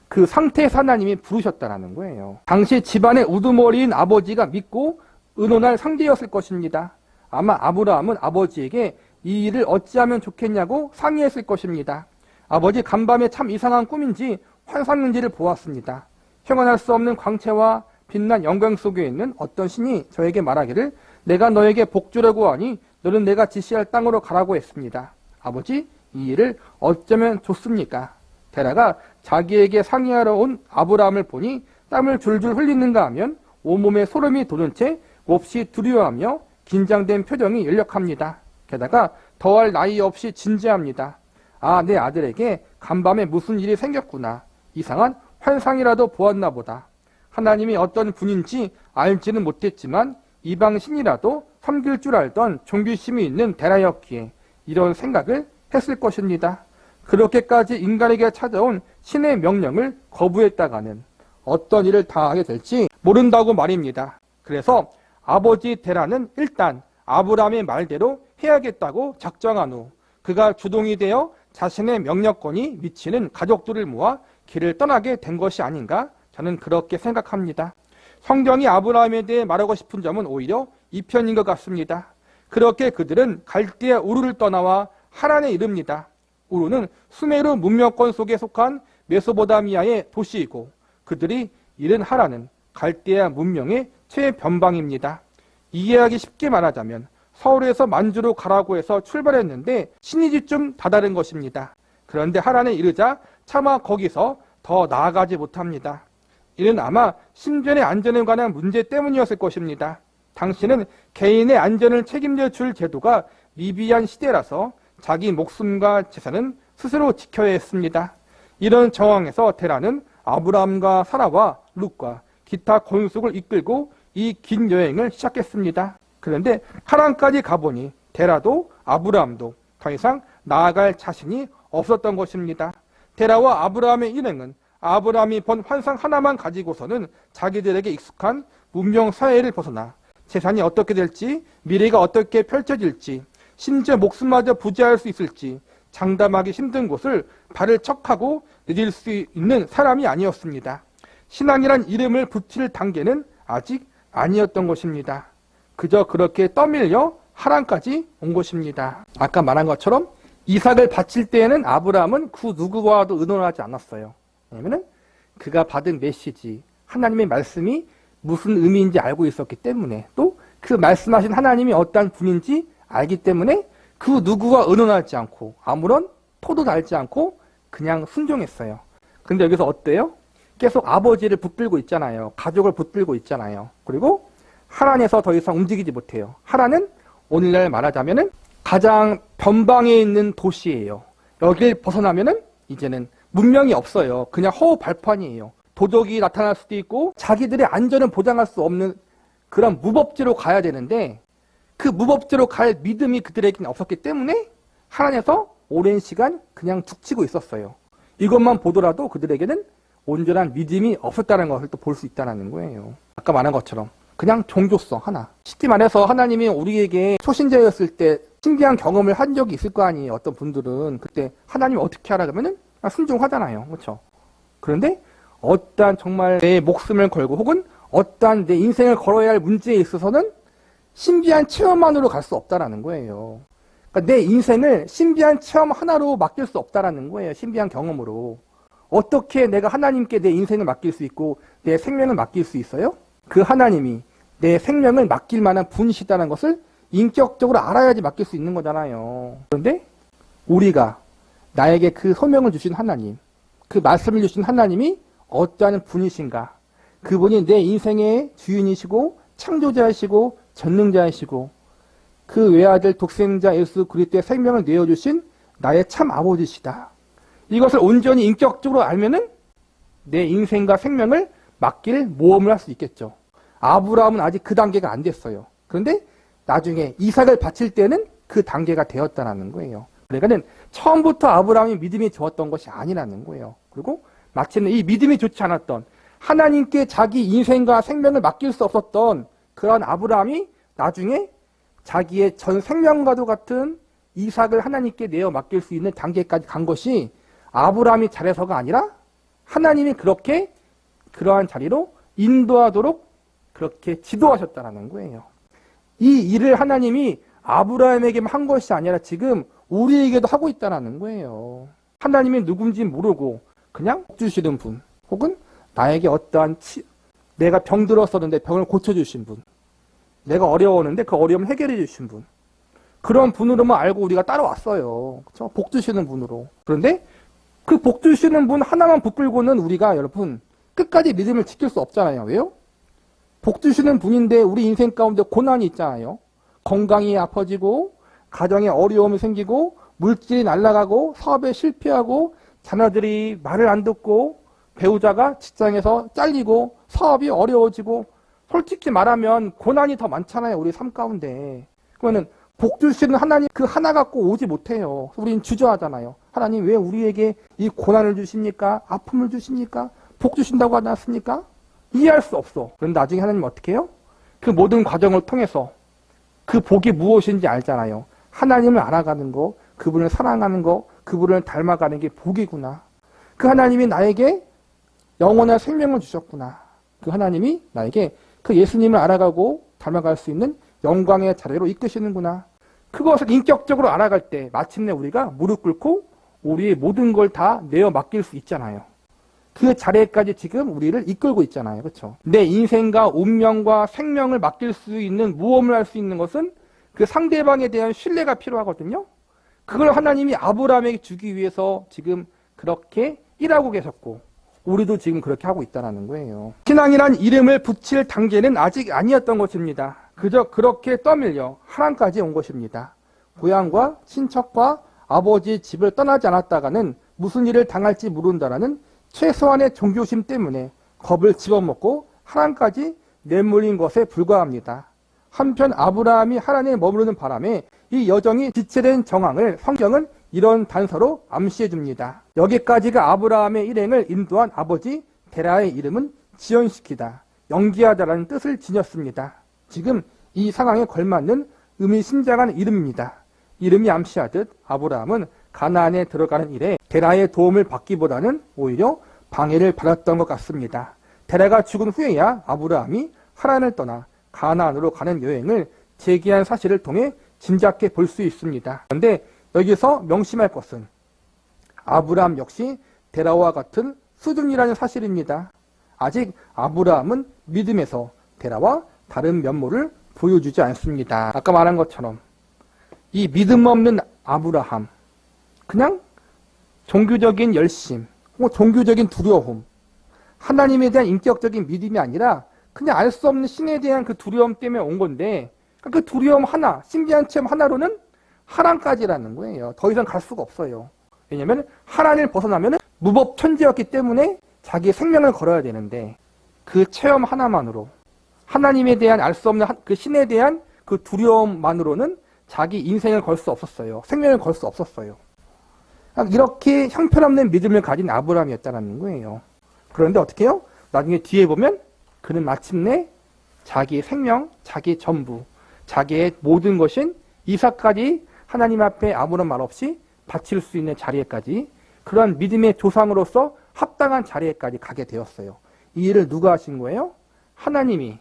그 상태에서 하나님이 부르셨다는 거예요. 당시 집안의 우두머리인 아버지가 믿고 의논할 상대였을 것입니다. 아마 아브라함은 아버지에게 이 일을 어찌하면 좋겠냐고 상의했을 것입니다. 아버지, 간밤에 참 이상한 꿈인지 환상인지를 보았습니다. 형언할 수 없는 광채와 빛난 영광 속에 있는 어떤 신이 저에게 말하기를 내가 너에게 복주려고 하니 너는 내가 지시할 땅으로 가라고 했습니다. 아버지, 이 일을 어쩌면 좋습니까? 데라가 자기에게 상의하러 온 아브라함을 보니 땀을 줄줄 흘리는가 하면 온몸에 소름이 돋은 채 몹시 두려워하며 긴장된 표정이 열력합니다. 게다가 더할 나위 없이 진지합니다. 아, 내 아들에게 간밤에 무슨 일이 생겼구나. 이상한 환상이라도 보았나 보다. 하나님이 어떤 분인지 알지는 못했지만 이방 신이라도 섬길 줄 알던 종교심이 있는 데라였기에 이런 생각을 했을 것입니다. 그렇게까지 인간에게 찾아온 신의 명령을 거부했다가는 어떤 일을 당하게 될지 모른다고 말입니다. 그래서 아버지 데라는 일단 아브라함의 말대로 해야겠다고 작정한 후 그가 주동이 되어 자신의 명령권이 미치는 가족들을 모아 길을 떠나게 된 것이 아닌가, 저는 그렇게 생각합니다. 성경이 아브라함에 대해 말하고 싶은 점은 오히려 이 편인 것 같습니다. 그렇게 그들은 갈대아 우르를 떠나와 하란에 이릅니다. 우르는 수메르 문명권 속에 속한 메소포타미아의 도시이고 그들이 이른 하란은 갈대아 문명의 최변방입니다. 이해하기 쉽게 말하자면 서울에서 만주로 가라고 해서 출발했는데 신의지쯤 다다른 것입니다. 그런데 하란에 이르자 차마 거기서 더 나아가지 못합니다. 이는 아마 신변의 안전에 관한 문제 때문이었을 것입니다. 당시는 개인의 안전을 책임져 줄 제도가 미비한 시대라서 자기 목숨과 재산은 스스로 지켜야 했습니다. 이런 정황에서 데라는 아브라함과 사라와 룻과 기타 권속을 이끌고 이 긴 여행을 시작했습니다. 그런데 하란까지 가보니 데라도 아브라함도 더 이상 나아갈 자신이 없었던 것입니다. 데라와 아브라함의 일행은 아브라함이 본 환상 하나만 가지고서는 자기들에게 익숙한 문명 사회를 벗어나 재산이 어떻게 될지, 미래가 어떻게 펼쳐질지, 심지어 목숨마저 부지할 수 있을지 장담하기 힘든 곳을 발을 척하고 내딜 수 있는 사람이 아니었습니다. 신앙이란 이름을 붙일 단계는 아직 아니었던 것입니다. 그저 그렇게 떠밀려 하란까지 온 것입니다. 아까 말한 것처럼 이삭을 바칠 때에는 아브라함은 그 누구와도 의논하지 않았어요. 왜냐하면 그가 받은 메시지, 하나님의 말씀이 무슨 의미인지 알고 있었기 때문에, 또 그 말씀하신 하나님이 어떠한 분인지 알기 때문에 그 누구와 의논하지 않고 아무런 토도 달지 않고 그냥 순종했어요. 근데 여기서 어때요? 계속 아버지를 붙들고 있잖아요. 가족을 붙들고 있잖아요. 그리고 하란에서 더 이상 움직이지 못해요. 하란은 오늘날 말하자면은 가장 변방에 있는 도시예요. 여길 벗어나면은 이제는 문명이 없어요. 그냥 허우 발판이에요. 도적이 나타날 수도 있고 자기들의 안전을 보장할 수 없는 그런 무법지로 가야 되는데 그 무법지로 갈 믿음이 그들에게는 없었기 때문에 하란에서 오랜 시간 그냥 죽치고 있었어요. 이것만 보더라도 그들에게는 온전한 믿음이 없었다는 것을 또 볼 수 있다는 거예요. 아까 말한 것처럼 그냥 종교성 하나. 쉽게 말해서 하나님이 우리에게 초신자였을 때 신기한 경험을 한 적이 있을 거 아니에요. 어떤 분들은 그때 하나님이 어떻게 하라 그러면은 순종하잖아요. 그렇죠? 그런데 어떠한 정말 내 목숨을 걸고 혹은 어떠한 내 인생을 걸어야 할 문제에 있어서는 신비한 체험만으로 갈 수 없다라는 거예요. 그러니까 내 인생을 신비한 체험 하나로 맡길 수 없다라는 거예요. 신비한 경험으로. 어떻게 내가 하나님께 내 인생을 맡길 수 있고 내 생명을 맡길 수 있어요? 그 하나님이 내 생명을 맡길 만한 분이시다는 것을 인격적으로 알아야지 맡길 수 있는 거잖아요. 그런데 우리가 나에게 그 소명을 주신 하나님, 그 말씀을 주신 하나님이 어떠한 분이신가? 그분이 내 인생의 주인이시고 창조자이시고 전능자이시고 그 외아들 독생자 예수 그리스도의 생명을 내어주신 나의 참 아버지시다. 이것을 온전히 인격적으로 알면은 내 인생과 생명을 맡길 모험을 할 수 있겠죠. 아브라함은 아직 그 단계가 안 됐어요. 그런데 나중에 이삭을 바칠 때는 그 단계가 되었다는 거예요. 그러니까는 처음부터 아브라함이 믿음이 좋았던 것이 아니라는 거예요. 그리고 마침내 이 믿음이 좋지 않았던 하나님께 자기 인생과 생명을 맡길 수 없었던 그런 아브라함이 나중에 자기의 전 생명과도 같은 이삭을 하나님께 내어 맡길 수 있는 단계까지 간 것이 아브라함이 잘해서가 아니라 하나님이 그렇게 그러한 자리로 인도하도록 그렇게 지도하셨다는 거예요. 이 일을 하나님이 아브라함에게만 한 것이 아니라 지금 우리에게도 하고 있다는 거예요. 하나님이 누군지 모르고 그냥 복 주시는 분, 혹은 나에게 어떠한 내가 병들었었는데 병을 고쳐주신 분, 내가 어려웠는데 그 어려움을 해결해 주신 분, 그런 분으로만 알고 우리가 따라왔어요. 그렇죠? 복 주시는 분으로. 그런데 그 복 주시는 분 하나만 붙들고는 우리가 여러분 끝까지 믿음을 지킬 수 없잖아요. 왜요? 복 주시는 분인데 우리 인생 가운데 고난이 있잖아요. 건강이 아파지고 가정에 어려움이 생기고 물질이 날아가고 사업에 실패하고 자녀들이 말을 안 듣고 배우자가 직장에서 잘리고 사업이 어려워지고 솔직히 말하면 고난이 더 많잖아요. 우리 삶 가운데. 그러면 복 주시는 하나님 그 하나 갖고 오지 못해요. 우리는 주저하잖아요. 하나님 왜 우리에게 이 고난을 주십니까? 아픔을 주십니까? 복 주신다고 하지 않습니까? 이해할 수 없어. 그런데 나중에 하나님 어떻게 해요? 그 모든 과정을 통해서 그 복이 무엇인지 알잖아요. 하나님을 알아가는 거, 그분을 사랑하는 거, 그분을 닮아가는 게 복이구나. 그 하나님이 나에게 영원한 생명을 주셨구나. 그 하나님이 나에게 그 예수님을 알아가고 닮아갈 수 있는 영광의 자리로 이끄시는구나. 그것을 인격적으로 알아갈 때 마침내 우리가 무릎 꿇고 우리의 모든 걸 다 내어 맡길 수 있잖아요. 그 자리에까지 지금 우리를 이끌고 있잖아요. 그렇죠? 내 인생과 운명과 생명을 맡길 수 있는 모험을 할 수 있는 것은 그 상대방에 대한 신뢰가 필요하거든요. 그걸 하나님이 아브라함에게 주기 위해서 지금 그렇게 일하고 계셨고 우리도 지금 그렇게 하고 있다는 거예요. 신앙이란 이름을 붙일 단계는 아직 아니었던 것입니다. 그저 그렇게 떠밀려 하란까지 온 것입니다. 고향과 친척과 아버지 집을 떠나지 않았다가는 무슨 일을 당할지 모른다라는 최소한의 종교심 때문에 겁을 집어먹고 하란까지 내몰린 것에 불과합니다. 한편 아브라함이 하란에 머무르는 바람에 이 여정이 지체된 정황을 성경은 이런 단서로 암시해 줍니다. 여기까지가 아브라함의 일행을 인도한 아버지 데라의 이름은 지연시키다, 연기하다라는 뜻을 지녔습니다. 지금 이 상황에 걸맞는 의미심장한 이름입니다. 이름이 암시하듯 아브라함은 가나안에 들어가는 일에 데라의 도움을 받기보다는 오히려 방해를 받았던 것 같습니다. 데라가 죽은 후에야 아브라함이 하란을 떠나 가나안으로 가는 여행을 재개한 사실을 통해 짐작해 볼 수 있습니다. 그런데 여기서 명심할 것은 아브라함 역시 데라와 같은 수준이라는 사실입니다. 아직 아브라함은 믿음에서 데라와 다른 면모를 보여주지 않습니다. 아까 말한 것처럼 이 믿음 없는 아브라함, 그냥 종교적인 열심, 혹은 종교적인 두려움, 하나님에 대한 인격적인 믿음이 아니라 그냥 알 수 없는 신에 대한 그 두려움 때문에 온 건데 그 두려움 하나, 신비한 체험 하나로는 하란까지라는 거예요. 더 이상 갈 수가 없어요. 왜냐하면 하란을 벗어나면 무법천지였기 때문에 자기의 생명을 걸어야 되는데 그 체험 하나만으로 하나님에 대한 알 수 없는 그 신에 대한 그 두려움만으로는 자기 인생을 걸 수 없었어요. 생명을 걸 수 없었어요. 이렇게 형편없는 믿음을 가진 아브라함이었다는 거예요. 그런데 어떻게 해요? 나중에 뒤에 보면 그는 마침내 자기의 생명, 자기의 전부, 자기의 모든 것인 이삭까지 하나님 앞에 아무런 말 없이 바칠 수 있는 자리에까지, 그런 믿음의 조상으로서 합당한 자리에까지 가게 되었어요. 이 일을 누가 하신 거예요? 하나님이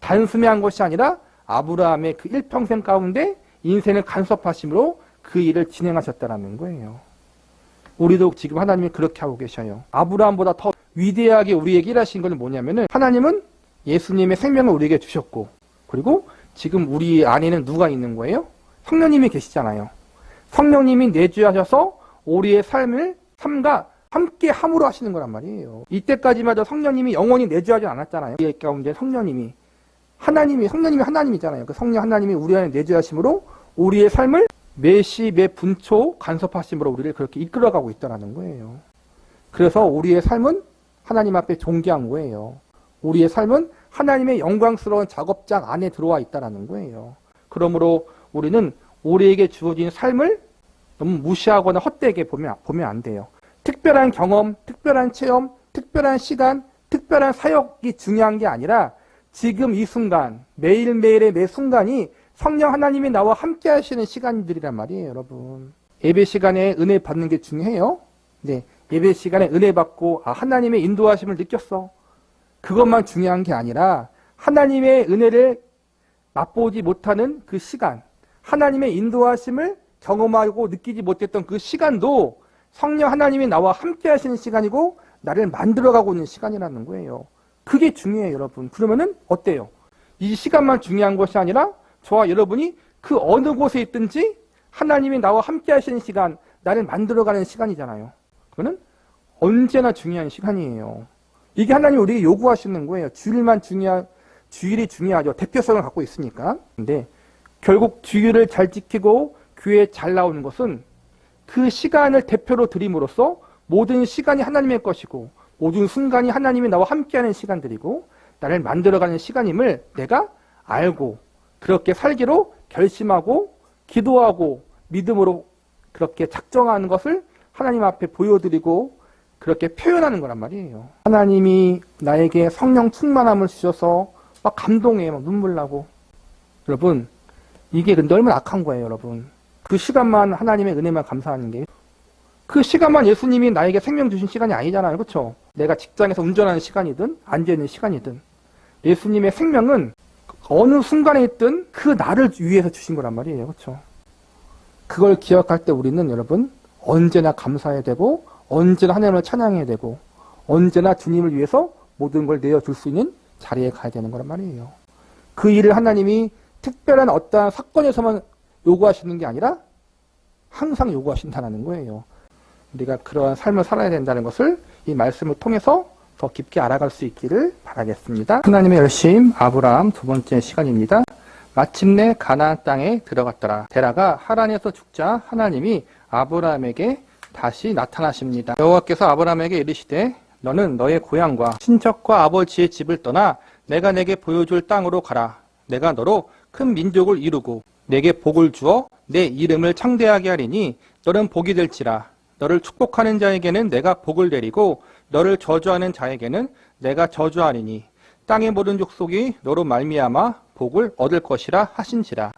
단숨에 한 것이 아니라 아브라함의 그 일평생 가운데 인생을 간섭하심으로 그 일을 진행하셨다는 거예요. 우리도 지금 하나님이 그렇게 하고 계셔요. 아브라함보다 더 위대하게 우리에게 일하신 것은 뭐냐면은 하나님은 예수님의 생명을 우리에게 주셨고, 그리고 지금 우리 안에는 누가 있는 거예요? 성령님이 계시잖아요. 성령님이 내주하셔서 우리의 삶과 함께 함으로 하시는 거란 말이에요. 이때까지마저 성령님이 영원히 내주하지 않았잖아요. 우리 가운데 성령님이 하나님이잖아요. 그 성령 하나님이 우리 안에 내주하심으로 우리의 삶을 매시 매 분초 간섭하심으로 우리를 그렇게 이끌어가고 있다는 거예요. 그래서 우리의 삶은 하나님 앞에 존귀한 거예요. 우리의 삶은 하나님의 영광스러운 작업장 안에 들어와 있다는 거예요. 그러므로 우리는 우리에게 주어진 삶을 너무 무시하거나 헛되게 보면 안 돼요. 특별한 경험, 특별한 체험, 특별한 시간, 특별한 사역이 중요한 게 아니라 지금 이 순간, 매일매일의 매 순간이 성령 하나님이 나와 함께 하시는 시간들이란 말이에요, 여러분. 예배 시간에 은혜 받는 게 중요해요. 네, 예배 시간에 은혜 받고 하나님의 인도하심을 느꼈어. 그것만 중요한 게 아니라 하나님의 은혜를 맛보지 못하는 그 시간, 하나님의 인도하심을 경험하고 느끼지 못했던 그 시간도 성령 하나님이 나와 함께 하시는 시간이고 나를 만들어가고 있는 시간이라는 거예요. 그게 중요해요, 여러분. 그러면은 어때요? 이 시간만 중요한 것이 아니라 저와 여러분이 그 어느 곳에 있든지 하나님이 나와 함께 하시는 시간, 나를 만들어가는 시간이잖아요. 그거는 언제나 중요한 시간이에요. 이게 하나님이 우리에게 요구하시는 거예요. 주일이 중요하죠. 대표성을 갖고 있으니까. 근데 결국 주일을 잘 지키고 교회에 잘 나오는 것은 그 시간을 대표로 드림으로써 모든 시간이 하나님의 것이고 모든 순간이 하나님이 나와 함께하는 시간들이고 나를 만들어가는 시간임을 내가 알고 그렇게 살기로 결심하고 기도하고 믿음으로 그렇게 작정하는 것을 하나님 앞에 보여드리고 그렇게 표현하는 거란 말이에요. 하나님이 나에게 성령 충만함을 주셔서 막 감동해, 막 눈물 나고. 여러분, 이게 근데 얼마나 악한 거예요, 여러분. 그 시간만 하나님의 은혜만 감사하는 게. 그 시간만 예수님이 나에게 생명 주신 시간이 아니잖아요. 그렇죠? 내가 직장에서 운전하는 시간이든 앉아있는 시간이든 예수님의 생명은 어느 순간에 있든 그 나를 위해서 주신 거란 말이에요. 그렇죠? 그걸 기억할 때 우리는 여러분 언제나 감사해야 되고 언제나 하나님을 찬양해야 되고 언제나 주님을 위해서 모든 걸 내어줄 수 있는 자리에 가야 되는 거란 말이에요. 그 일을 하나님이 특별한 어떠한 사건에서만 요구하시는 게 아니라 항상 요구하신다는 거예요. 우리가 그러한 삶을 살아야 된다는 것을 이 말씀을 통해서 더 깊게 알아갈 수 있기를 바라겠습니다. 하나님의 열심 아브라함 두 번째 시간입니다. 마침내 가나안 땅에 들어갔더라. 데라가 하란에서 죽자 하나님이 아브라함에게 다시 나타나십니다. 여호와께서 아브라함에게 이르시되 너는 너의 고향과 친척과 아버지의 집을 떠나 내가 내게 보여줄 땅으로 가라. 내가 너로 큰 민족을 이루고 내게 복을 주어 내 이름을 창대하게 하리니 너는 복이 될지라. 너를 축복하는 자에게는 내가 복을 내리고 너를 저주하는 자에게는 내가 저주하리니 땅의 모든 족속이 너로 말미암아 복을 얻을 것이라 하신지라.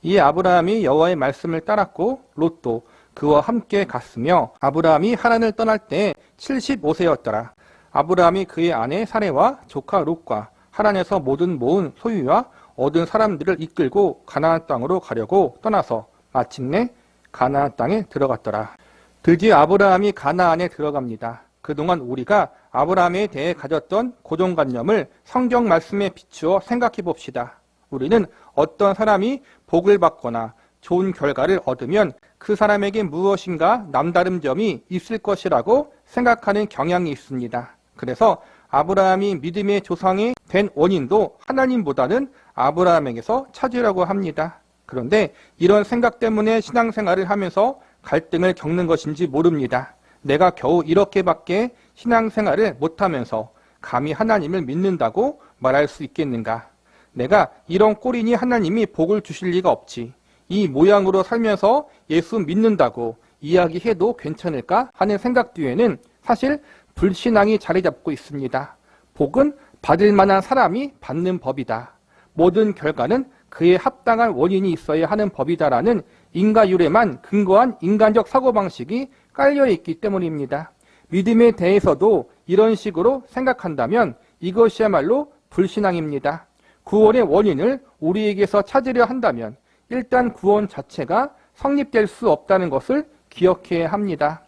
이에 아브라함이 여호와의 말씀을 따랐고 롯도 그와 함께 갔으며 아브라함이 하란을 떠날 때 75세였더라. 아브라함이 그의 아내 사레와 조카 롯과 하란에서 모든 모은 소유와 얻은 사람들을 이끌고 가나안 땅으로 가려고 떠나서 마침내 가나안 땅에 들어갔더라. 드디어 아브라함이 가나안에 들어갑니다. 그동안 우리가 아브라함에 대해 가졌던 고정관념을 성경 말씀에 비추어 생각해 봅시다. 우리는 어떤 사람이 복을 받거나 좋은 결과를 얻으면 그 사람에게 무엇인가 남다른 점이 있을 것이라고 생각하는 경향이 있습니다. 그래서 아브라함이 믿음의 조상이 된 원인도 하나님보다는 아브라함에게서 찾으려고 합니다. 그런데 이런 생각 때문에 신앙생활을 하면서 갈등을 겪는 것인지 모릅니다. 내가 겨우 이렇게밖에 신앙생활을 못하면서 감히 하나님을 믿는다고 말할 수 있겠는가? 내가 이런 꼴이니 하나님이 복을 주실 리가 없지. 이 모양으로 살면서 예수 믿는다고 이야기해도 괜찮을까 하는 생각 뒤에는 사실 불신앙이 자리 잡고 있습니다. 복은 받을 만한 사람이 받는 법이다. 모든 결과는 그에 합당한 원인이 있어야 하는 법이다라는 인과율에만 근거한 인간적 사고방식이 깔려있기 때문입니다. 믿음에 대해서도 이런 식으로 생각한다면 이것이야말로 불신앙입니다. 구원의 원인을 우리에게서 찾으려 한다면 일단 구원 자체가 성립될 수 없다는 것을 기억해야 합니다.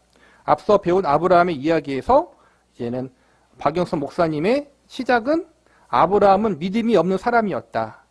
앞서 배운 아브라함의 이야기에서 이제는 박영선 목사님의 시작은 아브라함은 믿음이 없는 사람이었다.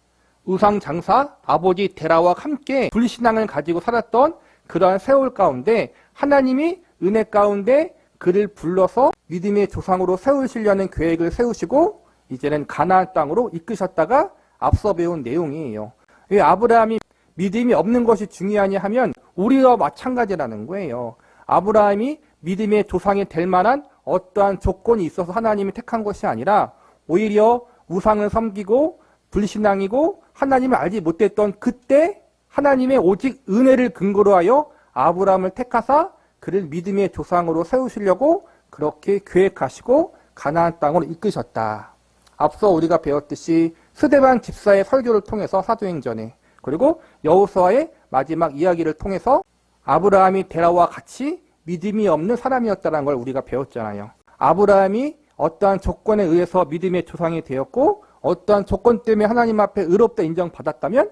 우상장사 아버지 데라와 함께 불신앙을 가지고 살았던 그러한 세월 가운데 하나님이 은혜 가운데 그를 불러서 믿음의 조상으로 세우시려는 계획을 세우시고 이제는 가나안 땅으로 이끄셨다가 앞서 배운 내용이에요. 왜 아브라함이 믿음이 없는 것이 중요하냐 하면 우리와 마찬가지라는 거예요. 아브라함이 믿음의 조상이 될 만한 어떠한 조건이 있어서 하나님이 택한 것이 아니라 오히려 우상을 섬기고 불신앙이고 하나님을 알지 못했던 그때 하나님의 오직 은혜를 근거로 하여 아브라함을 택하사 그를 믿음의 조상으로 세우시려고 그렇게 계획하시고 가나안 땅으로 이끄셨다. 앞서 우리가 배웠듯이 스데반 집사의 설교를 통해서 사도행전에 그리고 여호수아의 마지막 이야기를 통해서 아브라함이 데라와 같이 믿음이 없는 사람이었다는 걸 우리가 배웠잖아요. 아브라함이 어떠한 조건에 의해서 믿음의 조상이 되었고 어떠한 조건 때문에 하나님 앞에 의롭다 인정받았다면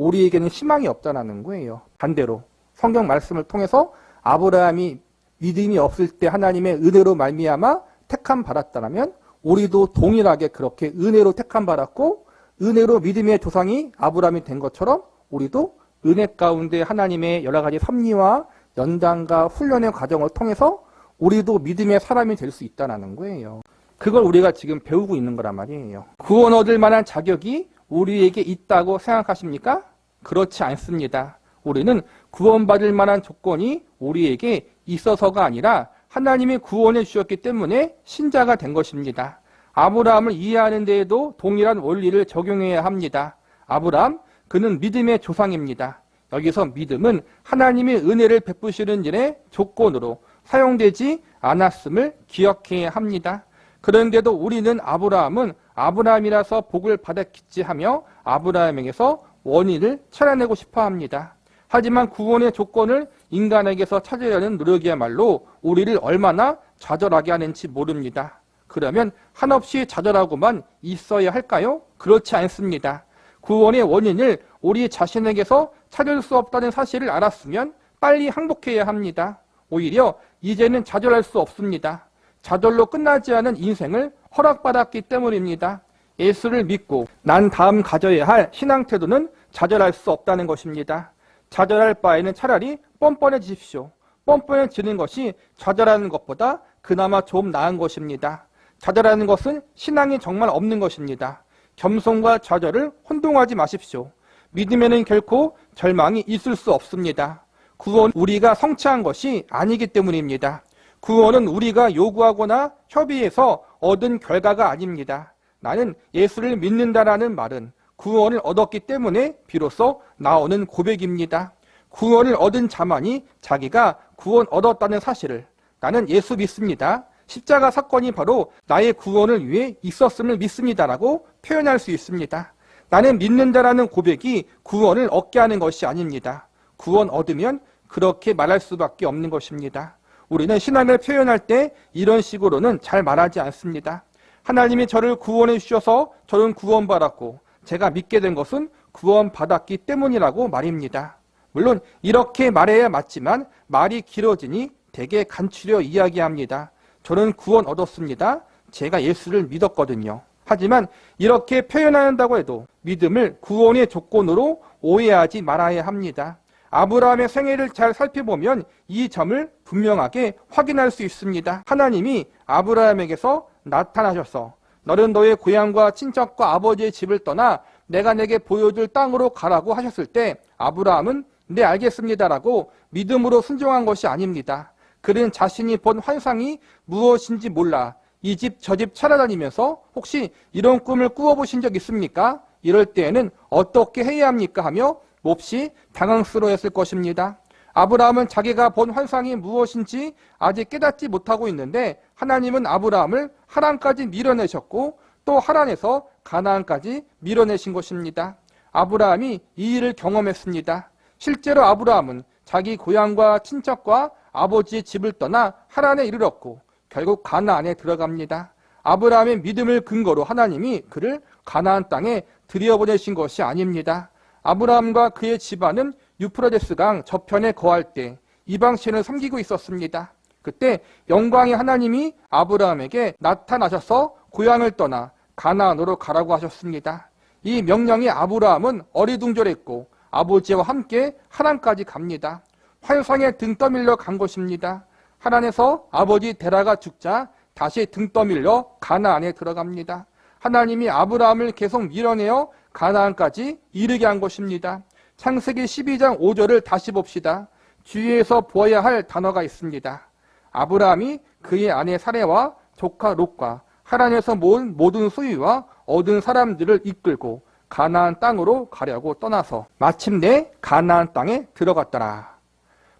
우리에게는 희망이 없다는 거예요. 반대로 성경 말씀을 통해서 아브라함이 믿음이 없을 때 하나님의 은혜로 말미암아 택함 받았다면 우리도 동일하게 그렇게 은혜로 택함 받았고 은혜로 믿음의 조상이 아브라함이 된 것처럼 우리도 은혜 가운데 하나님의 여러 가지 섭리와 연단과 훈련의 과정을 통해서 우리도 믿음의 사람이 될 수 있다는 거예요. 그걸 우리가 지금 배우고 있는 거란 말이에요. 구원 얻을 만한 자격이 우리에게 있다고 생각하십니까? 그렇지 않습니다. 우리는 구원받을 만한 조건이 우리에게 있어서가 아니라 하나님이 구원해 주셨기 때문에 신자가 된 것입니다. 아브라함을 이해하는 데에도 동일한 원리를 적용해야 합니다. 아브라함, 그는 믿음의 조상입니다. 여기서 믿음은 하나님의 은혜를 베푸시는 일의 조건으로 사용되지 않았음을 기억해야 합니다. 그런데도 우리는 아브라함은 아브라함이라서 복을 받았겠지 하며 아브라함에게서 원인을 찾아내고 싶어 합니다. 하지만 구원의 조건을 인간에게서 찾으려는 노력이야말로 우리를 얼마나 좌절하게 하는지 모릅니다. 그러면 한없이 좌절하고만 있어야 할까요? 그렇지 않습니다. 구원의 원인을 우리 자신에게서 찾을 수 없다는 사실을 알았으면 빨리 항복해야 합니다. 오히려 이제는 좌절할 수 없습니다. 좌절로 끝나지 않은 인생을 허락받았기 때문입니다. 예수를 믿고 난 다음 가져야 할 신앙 태도는 좌절할 수 없다는 것입니다. 좌절할 바에는 차라리 뻔뻔해지십시오. 뻔뻔해지는 것이 좌절하는 것보다 그나마 좀 나은 것입니다. 좌절하는 것은 신앙이 정말 없는 것입니다. 겸손과 좌절을 혼동하지 마십시오. 믿음에는 결코 절망이 있을 수 없습니다. 구원 우리가 성취한 것이 아니기 때문입니다. 구원은 우리가 요구하거나 협의해서 얻은 결과가 아닙니다. 나는 예수를 믿는다라는 말은 구원을 얻었기 때문에 비로소 나오는 고백입니다. 구원을 얻은 자만이 자기가 구원 얻었다는 사실을 나는 예수 믿습니다. 십자가 사건이 바로 나의 구원을 위해 있었음을 믿습니다라고 표현할 수 있습니다. 나는 믿는다라는 고백이 구원을 얻게 하는 것이 아닙니다. 구원 얻으면 그렇게 말할 수밖에 없는 것입니다. 우리는 신앙을 표현할 때 이런 식으로는 잘 말하지 않습니다. 하나님이 저를 구원해 주셔서 저는 구원받았고 제가 믿게 된 것은 구원받았기 때문이라고 말입니다. 물론 이렇게 말해야 맞지만 말이 길어지니 되게 간추려 이야기합니다. 저는 구원 얻었습니다. 제가 예수를 믿었거든요. 하지만 이렇게 표현한다고 해도 믿음을 구원의 조건으로 오해하지 말아야 합니다. 아브라함의 생애를 잘 살펴보면 이 점을 분명하게 확인할 수 있습니다. 하나님이 아브라함에게서 나타나셔서 너는 너의 고향과 친척과 아버지의 집을 떠나 내가 내게 보여줄 땅으로 가라고 하셨을 때 아브라함은 네 알겠습니다라고 믿음으로 순종한 것이 아닙니다. 그는 자신이 본 환상이 무엇인지 몰라 이 집 저 집 찾아다니면서 혹시 이런 꿈을 꾸어보신 적 있습니까? 이럴 때에는 어떻게 해야 합니까? 하며 몹시 당황스러워했을 것입니다. 아브라함은 자기가 본 환상이 무엇인지 아직 깨닫지 못하고 있는데 하나님은 아브라함을 하란까지 밀어내셨고 또 하란에서 가나안까지 밀어내신 것입니다. 아브라함이 이 일을 경험했습니다. 실제로 아브라함은 자기 고향과 친척과 아버지의 집을 떠나 하란에 이르렀고 결국 가나안에 들어갑니다. 아브라함의 믿음을 근거로 하나님이 그를 가나안 땅에 들여보내신 것이 아닙니다. 아브라함과 그의 집안은 유프라데스 강 저편에 거할 때 이방신을 섬기고 있었습니다. 그때 영광의 하나님이 아브라함에게 나타나셔서 고향을 떠나 가나안으로 가라고 하셨습니다. 이 명령에 아브라함은 어리둥절했고 아버지와 함께 하란까지 갑니다. 환상에 등 떠밀려 간 것입니다. 하란에서 아버지 데라가 죽자 다시 등 떠밀려 가나안에 들어갑니다. 하나님이 아브라함을 계속 밀어내어 가나안까지 이르게 한 것입니다. 창세기 12장 5절을 다시 봅시다. 주위에서 보아야 할 단어가 있습니다. 아브라함이 그의 아내 사레와 조카 롯과 하란에서 모은 모든 소유와 얻은 사람들을 이끌고 가나안 땅으로 가려고 떠나서 마침내 가나안 땅에 들어갔더라.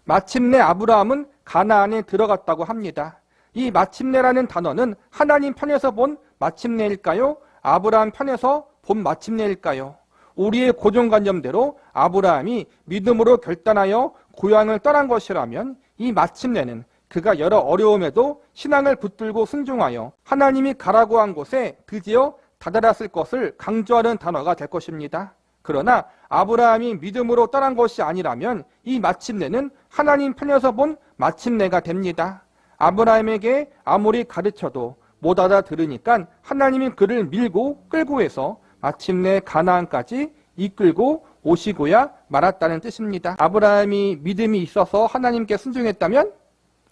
마침내 아브라함은 가나안에 들어갔다고 합니다. 이 마침내라는 단어는 하나님 편에서 본 마침내일까요? 아브라함 편에서 본 마침내일까요? 우리의 고정관념대로 아브라함이 믿음으로 결단하여 고향을 떠난 것이라면 이 마침내는 그가 여러 어려움에도 신앙을 붙들고 순종하여 하나님이 가라고 한 곳에 드디어 다다랐을 것을 강조하는 단어가 될 것입니다. 그러나 아브라함이 믿음으로 떠난 것이 아니라면 이 마침내는 하나님 편에서 본 마침내가 됩니다. 아브라함에게 아무리 가르쳐도 못 알아들으니까 하나님이 그를 밀고 끌고 해서 마침내 가나안까지 이끌고 오시고야 말았다는 뜻입니다. 아브라함이 믿음이 있어서 하나님께 순종했다면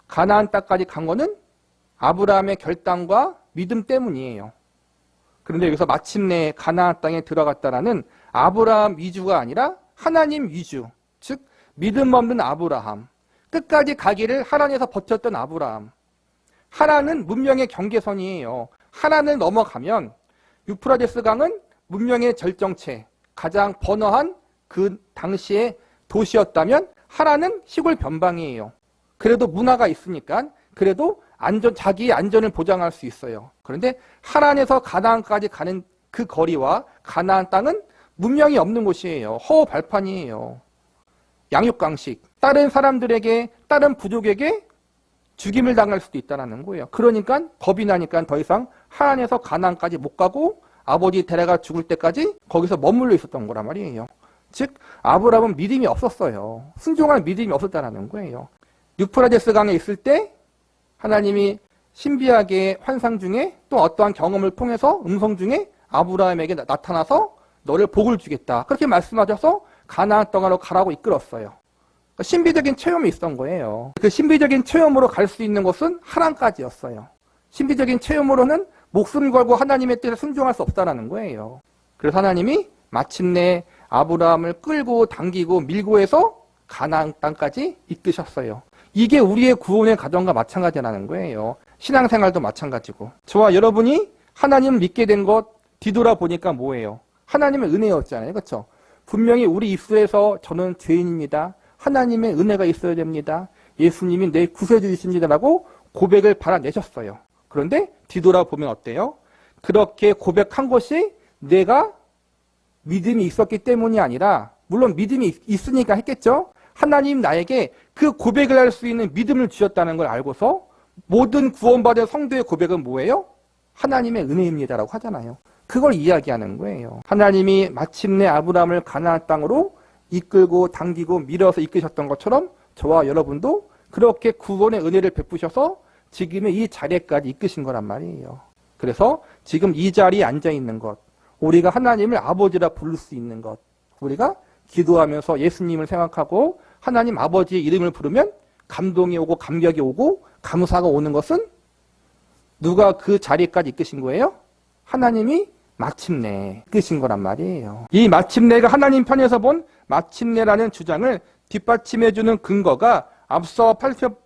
가나안 땅까지 간 거는 아브라함의 결단과 믿음 때문이에요. 그런데 여기서 마침내 가나안 땅에 들어갔다라는 아브라함 위주가 아니라 하나님 위주, 즉 믿음 없는 아브라함, 끝까지 가기를 하란에서 버텼던 아브라함. 하란은 문명의 경계선이에요. 하란을 넘어가면 유프라데스 강은 문명의 절정체, 가장 번화한 그 당시의 도시였다면 하란은 시골 변방이에요. 그래도 문화가 있으니까 그래도 자기의 안전을 보장할 수 있어요. 그런데 하란에서 가나안까지 가는 그 거리와 가나안 땅은 문명이 없는 곳이에요. 허허 발판이에요. 양육강식. 다른 사람들에게, 다른 부족에게 죽임을 당할 수도 있다는 거예요. 그러니까 겁이 나니까 더 이상 하란에서 가나안까지 못 가고 아버지 데려가 죽을 때까지 거기서 머물러 있었던 거란 말이에요. 즉 아브라함은 믿음이 없었어요. 순종할 믿음이 없었다는 거예요. 유프라데스 강에 있을 때 하나님이 신비하게 환상 중에 또 어떠한 경험을 통해서 음성 중에 아브라함에게 나타나서 너를 복을 주겠다. 그렇게 말씀하셔서 가나안 땅으로 가라고 이끌었어요. 신비적인 체험이 있었던 거예요. 그 신비적인 체험으로 갈 수 있는 곳은 하란까지였어요. 신비적인 체험으로는 목숨 걸고 하나님의 뜻에 순종할 수 없다는 거예요. 그래서 하나님이 마침내 아브라함을 끌고 당기고 밀고 해서 가나안 땅까지 이끄셨어요. 이게 우리의 구원의 과정과 마찬가지라는 거예요. 신앙생활도 마찬가지고. 저와 여러분이 하나님 믿게 된 것 뒤돌아보니까 뭐예요? 하나님의 은혜였잖아요. 그렇죠? 분명히 우리 입술에서 저는 죄인입니다. 하나님의 은혜가 있어야 됩니다. 예수님이 내 구세주이십니다라고 고백을 받아내셨어요. 그런데 뒤돌아보면 어때요? 그렇게 고백한 것이 내가 믿음이 있었기 때문이 아니라, 물론 믿음이 있으니까 했겠죠? 하나님 나에게 그 고백을 할 수 있는 믿음을 주셨다는 걸 알고서 모든 구원받은 성도의 고백은 뭐예요? 하나님의 은혜입니다라고 하잖아요. 그걸 이야기하는 거예요. 하나님이 마침내 아브라함을 가나안 땅으로 이끌고 당기고 밀어서 이끄셨던 것처럼 저와 여러분도 그렇게 구원의 은혜를 베푸셔서 지금의 이 자리까지 이끄신 거란 말이에요. 그래서 지금 이 자리에 앉아있는 것, 우리가 하나님을 아버지라 부를 수 있는 것, 우리가 기도하면서 예수님을 생각하고 하나님 아버지의 이름을 부르면 감동이 오고 감격이 오고 감사가 오는 것은 누가 그 자리까지 이끄신 거예요? 하나님이 마침내 이끄신 거란 말이에요. 이 마침내가 하나님 편에서 본 마침내라는 주장을 뒷받침해주는 근거가 앞서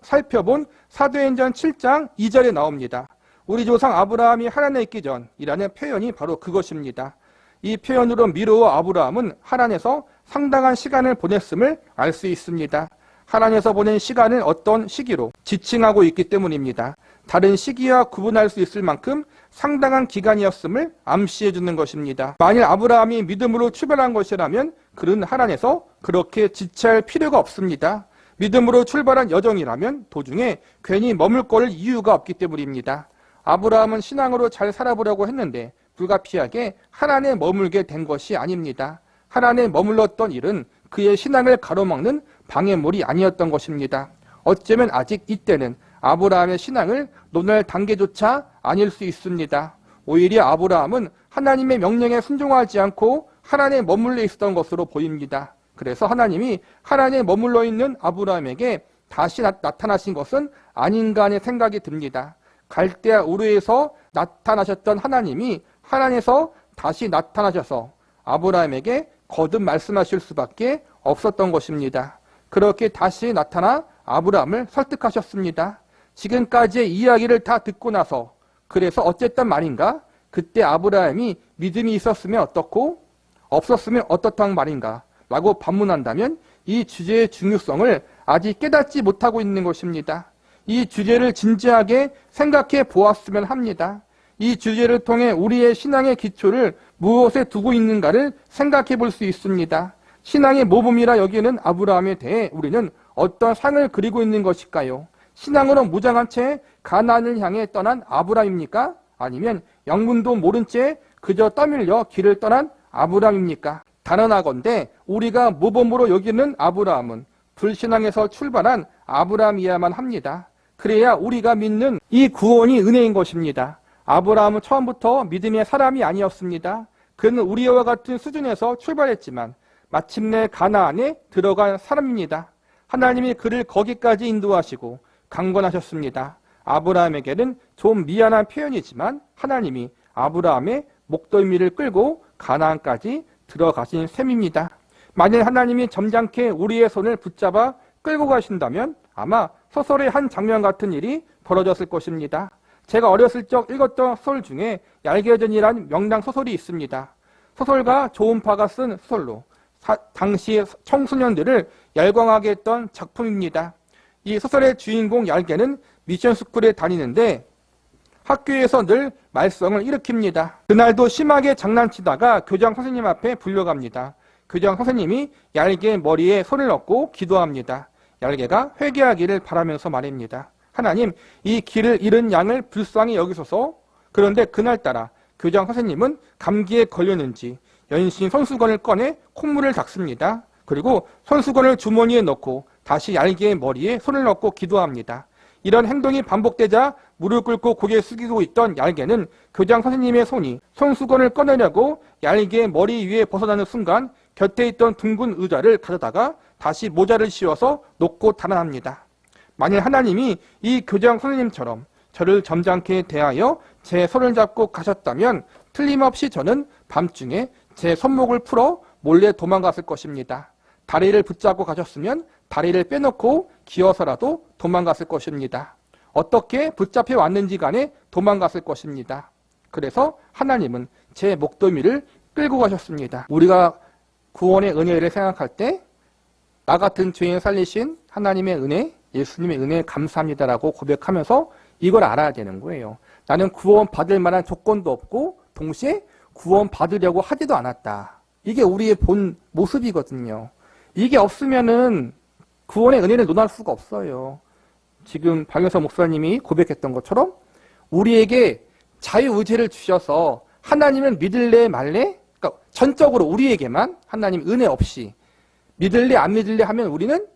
살펴본 사도행전 7장 2절에 나옵니다. 우리 조상 아브라함이 하란에 있기 전이라는 표현이 바로 그것입니다. 이 표현으로 미루어 아브라함은 하란에서 상당한 시간을 보냈음을 알 수 있습니다. 하란에서 보낸 시간은 어떤 시기로 지칭하고 있기 때문입니다. 다른 시기와 구분할 수 있을 만큼 상당한 기간이었음을 암시해 주는 것입니다. 만일 아브라함이 믿음으로 출발한 것이라면 그는 하란에서 그렇게 지체할 필요가 없습니다. 믿음으로 출발한 여정이라면 도중에 괜히 머물거릴 이유가 없기 때문입니다. 아브라함은 신앙으로 잘 살아보려고 했는데 불가피하게 하란에 머물게 된 것이 아닙니다. 하란에 머물렀던 일은 그의 신앙을 가로막는 방해물이 아니었던 것입니다. 어쩌면 아직 이때는 아브라함의 신앙을 논할 단계조차 아닐 수 있습니다. 오히려 아브라함은 하나님의 명령에 순종하지 않고 하란에 머물러 있었던 것으로 보입니다. 그래서 하나님이 하란에 머물러 있는 아브라함에게 다시 나타나신 것은 아닌가 하는 생각이 듭니다. 갈대아 우르에서 나타나셨던 하나님이 하란에서 다시 나타나셔서 아브라함에게 거듭 말씀하실 수밖에 없었던 것입니다. 그렇게 다시 나타나 아브라함을 설득하셨습니다. 지금까지의 이야기를 다 듣고 나서 그래서 어쨌단 말인가? 그때 아브라함이 믿음이 있었으면 어떻고 없었으면 어떻단 말인가? 라고 반문한다면 이 주제의 중요성을 아직 깨닫지 못하고 있는 것입니다. 이 주제를 진지하게 생각해 보았으면 합니다. 이 주제를 통해 우리의 신앙의 기초를 무엇에 두고 있는가를 생각해 볼 수 있습니다. 신앙의 모범이라 여기는 아브라함에 대해 우리는 어떤 상을 그리고 있는 것일까요? 신앙으로 무장한 채 가나안을 향해 떠난 아브라함입니까? 아니면 영문도 모른 채 그저 떠밀려 길을 떠난 아브라함입니까? 단언하건대 우리가 모범으로 여기는 아브라함은 불신앙에서 출발한 아브라함이야만 합니다. 그래야 우리가 믿는 이 구원이 은혜인 것입니다. 아브라함은 처음부터 믿음의 사람이 아니었습니다. 그는 우리와 같은 수준에서 출발했지만 마침내 가나안에 들어간 사람입니다. 하나님이 그를 거기까지 인도하시고 강권하셨습니다. 아브라함에게는 좀 미안한 표현이지만 하나님이 아브라함의 목덜미를 끌고 가나안까지 들어가신 셈입니다. 만일 하나님이 점잖게 우리의 손을 붙잡아 끌고 가신다면 아마 소설의 한 장면 같은 일이 벌어졌을 것입니다. 제가 어렸을 적 읽었던 소설 중에 얄개전이라는 명랑 소설이 있습니다. 소설가 조은파가 쓴 소설로 당시 청소년들을 열광하게 했던 작품입니다. 이 소설의 주인공 얄개는 미션스쿨에 다니는데 학교에서 늘 말썽을 일으킵니다. 그날도 심하게 장난치다가 교장 선생님 앞에 불려갑니다. 교장 선생님이 얄개 머리에 손을 얹고 기도합니다. 얄개가 회개하기를 바라면서 말입니다. 하나님, 이 길을 잃은 양을 불쌍히 여기소서. 그런데 그날따라 교장 선생님은 감기에 걸렸는지 연신 손수건을 꺼내 콧물을 닦습니다. 그리고 손수건을 주머니에 넣고 다시 얄개의 머리에 손을 얹고 기도합니다. 이런 행동이 반복되자 무릎 꿇고 고개 숙이고 있던 얄개는 교장 선생님의 손이 손수건을 꺼내려고 얄개의 머리 위에 벗어나는 순간 곁에 있던 둥근 의자를 가져다가 다시 모자를 씌워서 놓고 달아납니다. 만일 하나님이 이 교장 선생님처럼 저를 점잖게 대하여 제 손을 잡고 가셨다면 틀림없이 저는 밤중에 제 손목을 풀어 몰래 도망갔을 것입니다. 다리를 붙잡고 가셨으면 다리를 빼놓고 기어서라도 도망갔을 것입니다. 어떻게 붙잡혀 왔는지 간에 도망갔을 것입니다. 그래서 하나님은 제 목덜미를 끌고 가셨습니다. 우리가 구원의 은혜를 생각할 때 나 같은 죄인 살리신 하나님의 은혜, 예수님의 은혜에 감사합니다라고 고백하면서 이걸 알아야 되는 거예요. 나는 구원 받을 만한 조건도 없고 동시에 구원 받으려고 하지도 않았다. 이게 우리의 본 모습이거든요. 이게 없으면은 구원의 은혜를 논할 수가 없어요. 지금 박영서 목사님이 고백했던 것처럼 우리에게 자유의지를 주셔서 하나님을 믿을래 말래? 그러니까 전적으로 우리에게만 하나님 은혜 없이 믿을래 안 믿을래 하면 우리는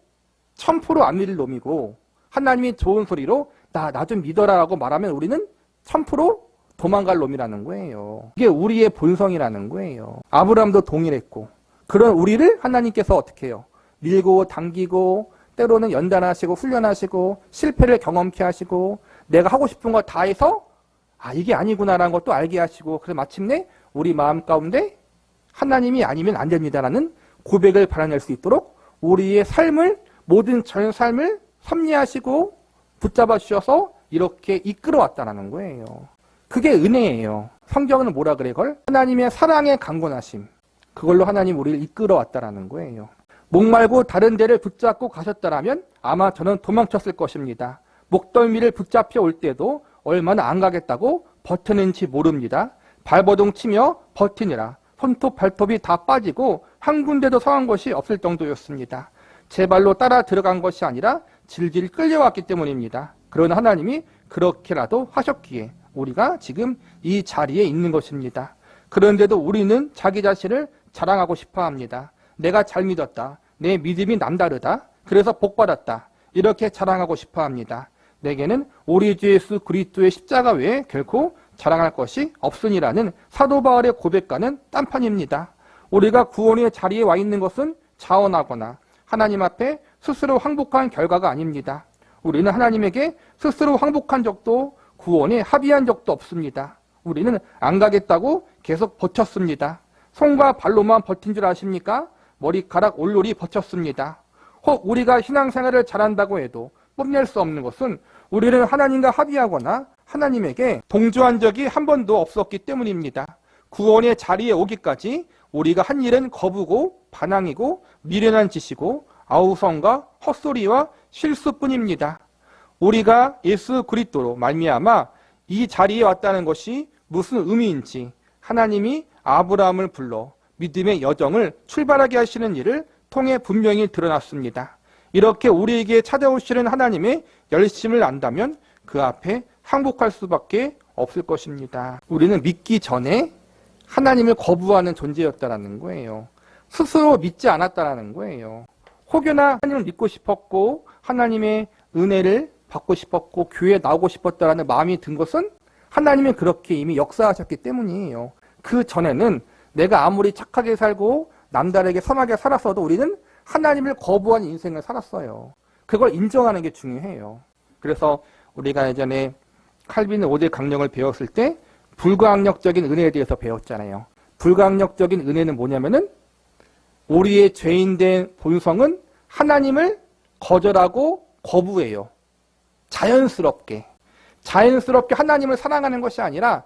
1000% 안 믿을 놈이고 하나님이 좋은 소리로 나 좀 믿어라라고 말하면 우리는 1000% 도망갈 놈이라는 거예요. 이게 우리의 본성이라는 거예요. 아브라함도 동일했고 그런 우리를 하나님께서 어떻게 해요? 밀고 당기고 때로는 연단하시고 훈련하시고 실패를 경험케 하시고 내가 하고 싶은 거 다 해서 이게 아니구나라는 것도 알게 하시고 그래서 마침내 우리 마음 가운데 하나님이 아니면 안 됩니다라는 고백을 발현할 수 있도록 우리의 삶을 모든 전 삶을 섭리하시고 붙잡아 주셔서 이렇게 이끌어 왔다는 거예요. 그게 은혜예요. 성경은 뭐라 그래 그걸? 하나님의 사랑의 강권하심. 그걸로 하나님 우리를 이끌어 왔다는 거예요. 목말고 다른 데를 붙잡고 가셨다라면 아마 저는 도망쳤을 것입니다. 목덜미를 붙잡혀 올 때도 얼마나 안 가겠다고 버텼는지 모릅니다. 발버둥 치며 버티느라 손톱 발톱이 다 빠지고 한 군데도 서한 것이 없을 정도였습니다. 제 발로 따라 들어간 것이 아니라 질질 끌려왔기 때문입니다. 그러나 하나님이 그렇게라도 하셨기에 우리가 지금 이 자리에 있는 것입니다. 그런데도 우리는 자기 자신을 자랑하고 싶어 합니다. 내가 잘 믿었다. 내 믿음이 남다르다. 그래서 복받았다. 이렇게 자랑하고 싶어 합니다. 내게는 우리 주 예수 그리스도의 십자가 외에 결코 자랑할 것이 없으니라는 사도 바울의 고백과는 딴판입니다. 우리가 구원의 자리에 와 있는 것은 자원하거나 하나님 앞에 스스로 항복한 결과가 아닙니다. 우리는 하나님에게 스스로 항복한 적도 구원에 합의한 적도 없습니다. 우리는 안 가겠다고 계속 버텼습니다. 손과 발로만 버틴 줄 아십니까? 머리카락 올놀이 버텼습니다. 혹 우리가 신앙생활을 잘한다고 해도 뽐낼 수 없는 것은 우리는 하나님과 합의하거나 하나님에게 동조한 적이 한 번도 없었기 때문입니다. 구원의 자리에 오기까지 우리가 한 일은 거부고 반항이고 미련한 짓이고 아우성과 헛소리와 실수뿐입니다. 우리가 예수 그리스도로 말미암아 이 자리에 왔다는 것이 무슨 의미인지 하나님이 아브라함을 불러 믿음의 여정을 출발하게 하시는 일을 통해 분명히 드러났습니다. 이렇게 우리에게 찾아오시는 하나님의 열심을 안다면 그 앞에 항복할 수밖에 없을 것입니다. 우리는 믿기 전에 하나님을 거부하는 존재였다라는 거예요. 스스로 믿지 않았다라는 거예요. 혹여나 하나님을 믿고 싶었고 하나님의 은혜를 받고 싶었고 교회에 나오고 싶었다라는 마음이 든 것은 하나님이 그렇게 이미 역사하셨기 때문이에요. 그 전에는 내가 아무리 착하게 살고 남들에게 선하게 살았어도 우리는 하나님을 거부한 인생을 살았어요. 그걸 인정하는 게 중요해요. 그래서 우리가 예전에 칼빈 5대 강령을 배웠을 때 불가항력적인 은혜에 대해서 배웠잖아요. 불가항력적인 은혜는 뭐냐면은 우리의 죄인된 본성은 하나님을 거절하고 거부해요. 자연스럽게 하나님을 사랑하는 것이 아니라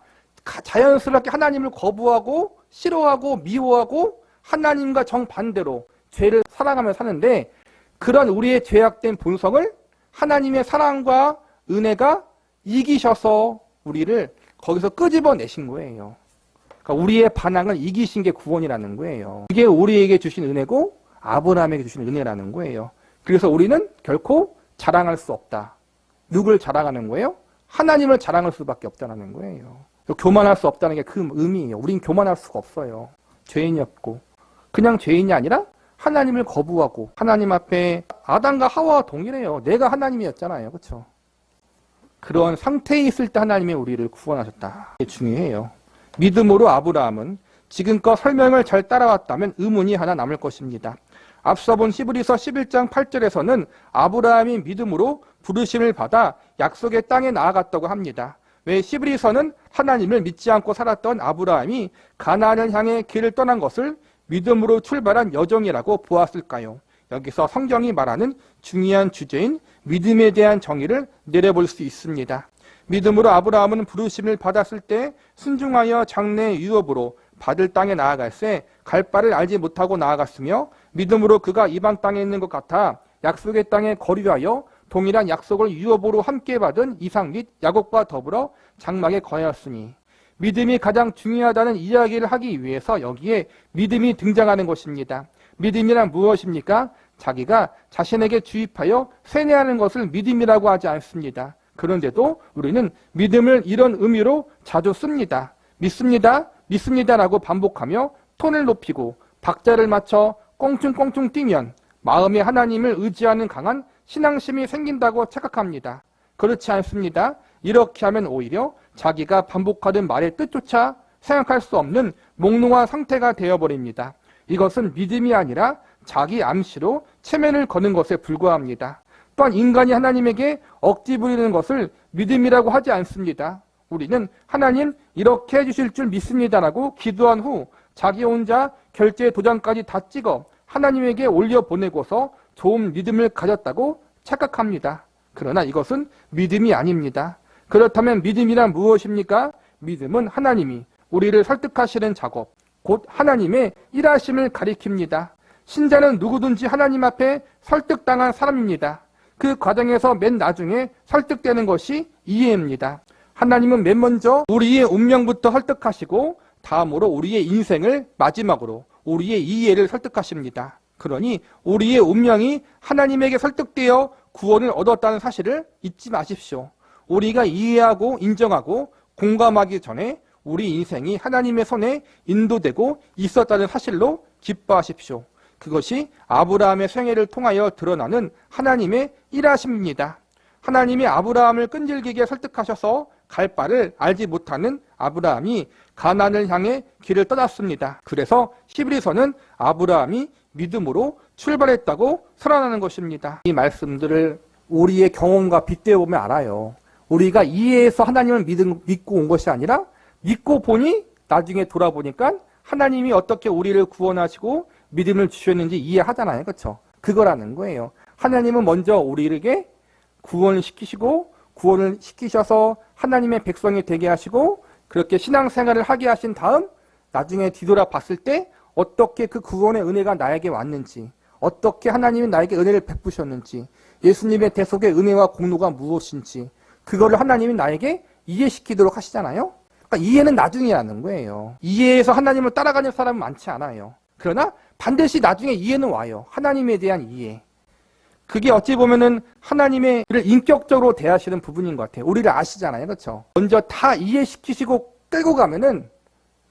자연스럽게 하나님을 거부하고 싫어하고 미워하고 하나님과 정반대로 죄를 사랑하며 사는데, 그런 우리의 죄악된 본성을 하나님의 사랑과 은혜가 이기셔서 우리를 거기서 끄집어내신 거예요. 그러니까 우리의 반항을 이기신 게 구원이라는 거예요. 이게 우리에게 주신 은혜고 아브라함에게 주신 은혜라는 거예요. 그래서 우리는 결코 자랑할 수 없다. 누굴 자랑하는 거예요? 하나님을 자랑할 수밖에 없다는 거예요. 교만할 수 없다는 게 그 의미예요. 우린 교만할 수가 없어요. 죄인이었고, 그냥 죄인이 아니라 하나님을 거부하고 하나님 앞에 아담과 하와와 동일해요. 내가 하나님이었잖아요. 그렇죠? 그런 상태에 있을 때 하나님이 우리를 구원하셨다. 이게 중요해요. 믿음으로 아브라함은 지금껏 설명을 잘 따라왔다면 의문이 하나 남을 것입니다. 앞서 본 히브리서 11장 8절에서는 아브라함이 믿음으로 부르심을 받아 약속의 땅에 나아갔다고 합니다. 왜 히브리서는 하나님을 믿지 않고 살았던 아브라함이 가나안을 향해 길을 떠난 것을 믿음으로 출발한 여정이라고 보았을까요? 여기서 성경이 말하는 중요한 주제인 믿음에 대한 정의를 내려볼 수 있습니다. 믿음으로 아브라함은 부르심을 받았을 때 순종하여 장래의 유업으로 받을 땅에 나아갈새 갈 바를 알지 못하고 나아갔으며, 믿음으로 그가 이방 땅에 있는 것 같아 약속의 땅에 거류하여 동일한 약속을 유업으로 함께 받은 이삭 및 야곱과 더불어 장막에 거하였으니, 믿음이 가장 중요하다는 이야기를 하기 위해서 여기에 믿음이 등장하는 것입니다. 믿음이란 무엇입니까? 자기가 자신에게 주입하여 세뇌하는 것을 믿음이라고 하지 않습니다. 그런데도 우리는 믿음을 이런 의미로 자주 씁니다. 믿습니다라고 반복하며 톤을 높이고 박자를 맞춰 꽁충꽁충 뛰면 마음에 하나님을 의지하는 강한 신앙심이 생긴다고 착각합니다. 그렇지 않습니다. 이렇게 하면 오히려 자기가 반복하는 말의 뜻조차 생각할 수 없는 몽롱한 상태가 되어버립니다. 이것은 믿음이 아니라 자기 암시로 체면을 거는 것에 불과합니다. 또한 인간이 하나님에게 억지 부리는 것을 믿음이라고 하지 않습니다. 우리는 하나님 이렇게 해주실 줄 믿습니다라고 기도한 후 자기 혼자 결제 도장까지 다 찍어 하나님에게 올려보내고서 좋은 믿음을 가졌다고 착각합니다. 그러나 이것은 믿음이 아닙니다. 그렇다면 믿음이란 무엇입니까? 믿음은 하나님이 우리를 설득하시는 작업, 곧 하나님의 일하심을 가리킵니다. 신자는 누구든지 하나님 앞에 설득당한 사람입니다. 그 과정에서 맨 나중에 설득되는 것이 이해입니다. 하나님은 맨 먼저 우리의 운명부터 설득하시고 다음으로 우리의 인생을 마지막으로 우리의 이해를 설득하십니다. 그러니 우리의 운명이 하나님에게 설득되어 구원을 얻었다는 사실을 잊지 마십시오. 우리가 이해하고 인정하고 공감하기 전에 우리 인생이 하나님의 손에 인도되고 있었다는 사실로 기뻐하십시오. 그것이 아브라함의 생애를 통하여 드러나는 하나님의 일하심입니다. 하나님이 아브라함을 끈질기게 설득하셔서 갈 바를 알지 못하는 아브라함이 가나안을 향해 길을 떠났습니다. 그래서 히브리서는 아브라함이 믿음으로 출발했다고 설하는 것입니다. 이 말씀들을 우리의 경험과 빗대어 보면 알아요. 우리가 이해해서 하나님을 믿고 온 것이 아니라 믿고 보니 나중에 돌아보니까 하나님이 어떻게 우리를 구원하시고 믿음을 주셨는지 이해하잖아요. 그렇죠? 그거라는 거예요. 하나님은 먼저 우리에게 구원을 시키셔서 하나님의 백성이 되게 하시고 그렇게 신앙생활을 하게 하신 다음 나중에 뒤돌아 봤을 때 어떻게 그 구원의 은혜가 나에게 왔는지, 어떻게 하나님이 나에게 은혜를 베푸셨는지, 예수님의 대속의 은혜와 공로가 무엇인지 그거를 하나님이 나에게 이해시키도록 하시잖아요. 그러니까 이해는 나중에 하는 거예요. 이해해서 하나님을 따라가는 사람은 많지 않아요. 그러나 반드시 나중에 이해는 와요. 하나님에 대한 이해. 그게 어찌 보면은 하나님의 우리를 인격적으로 대하시는 부분인 것 같아요. 우리를 아시잖아요. 그렇죠? 먼저 다 이해시키시고 끌고 가면은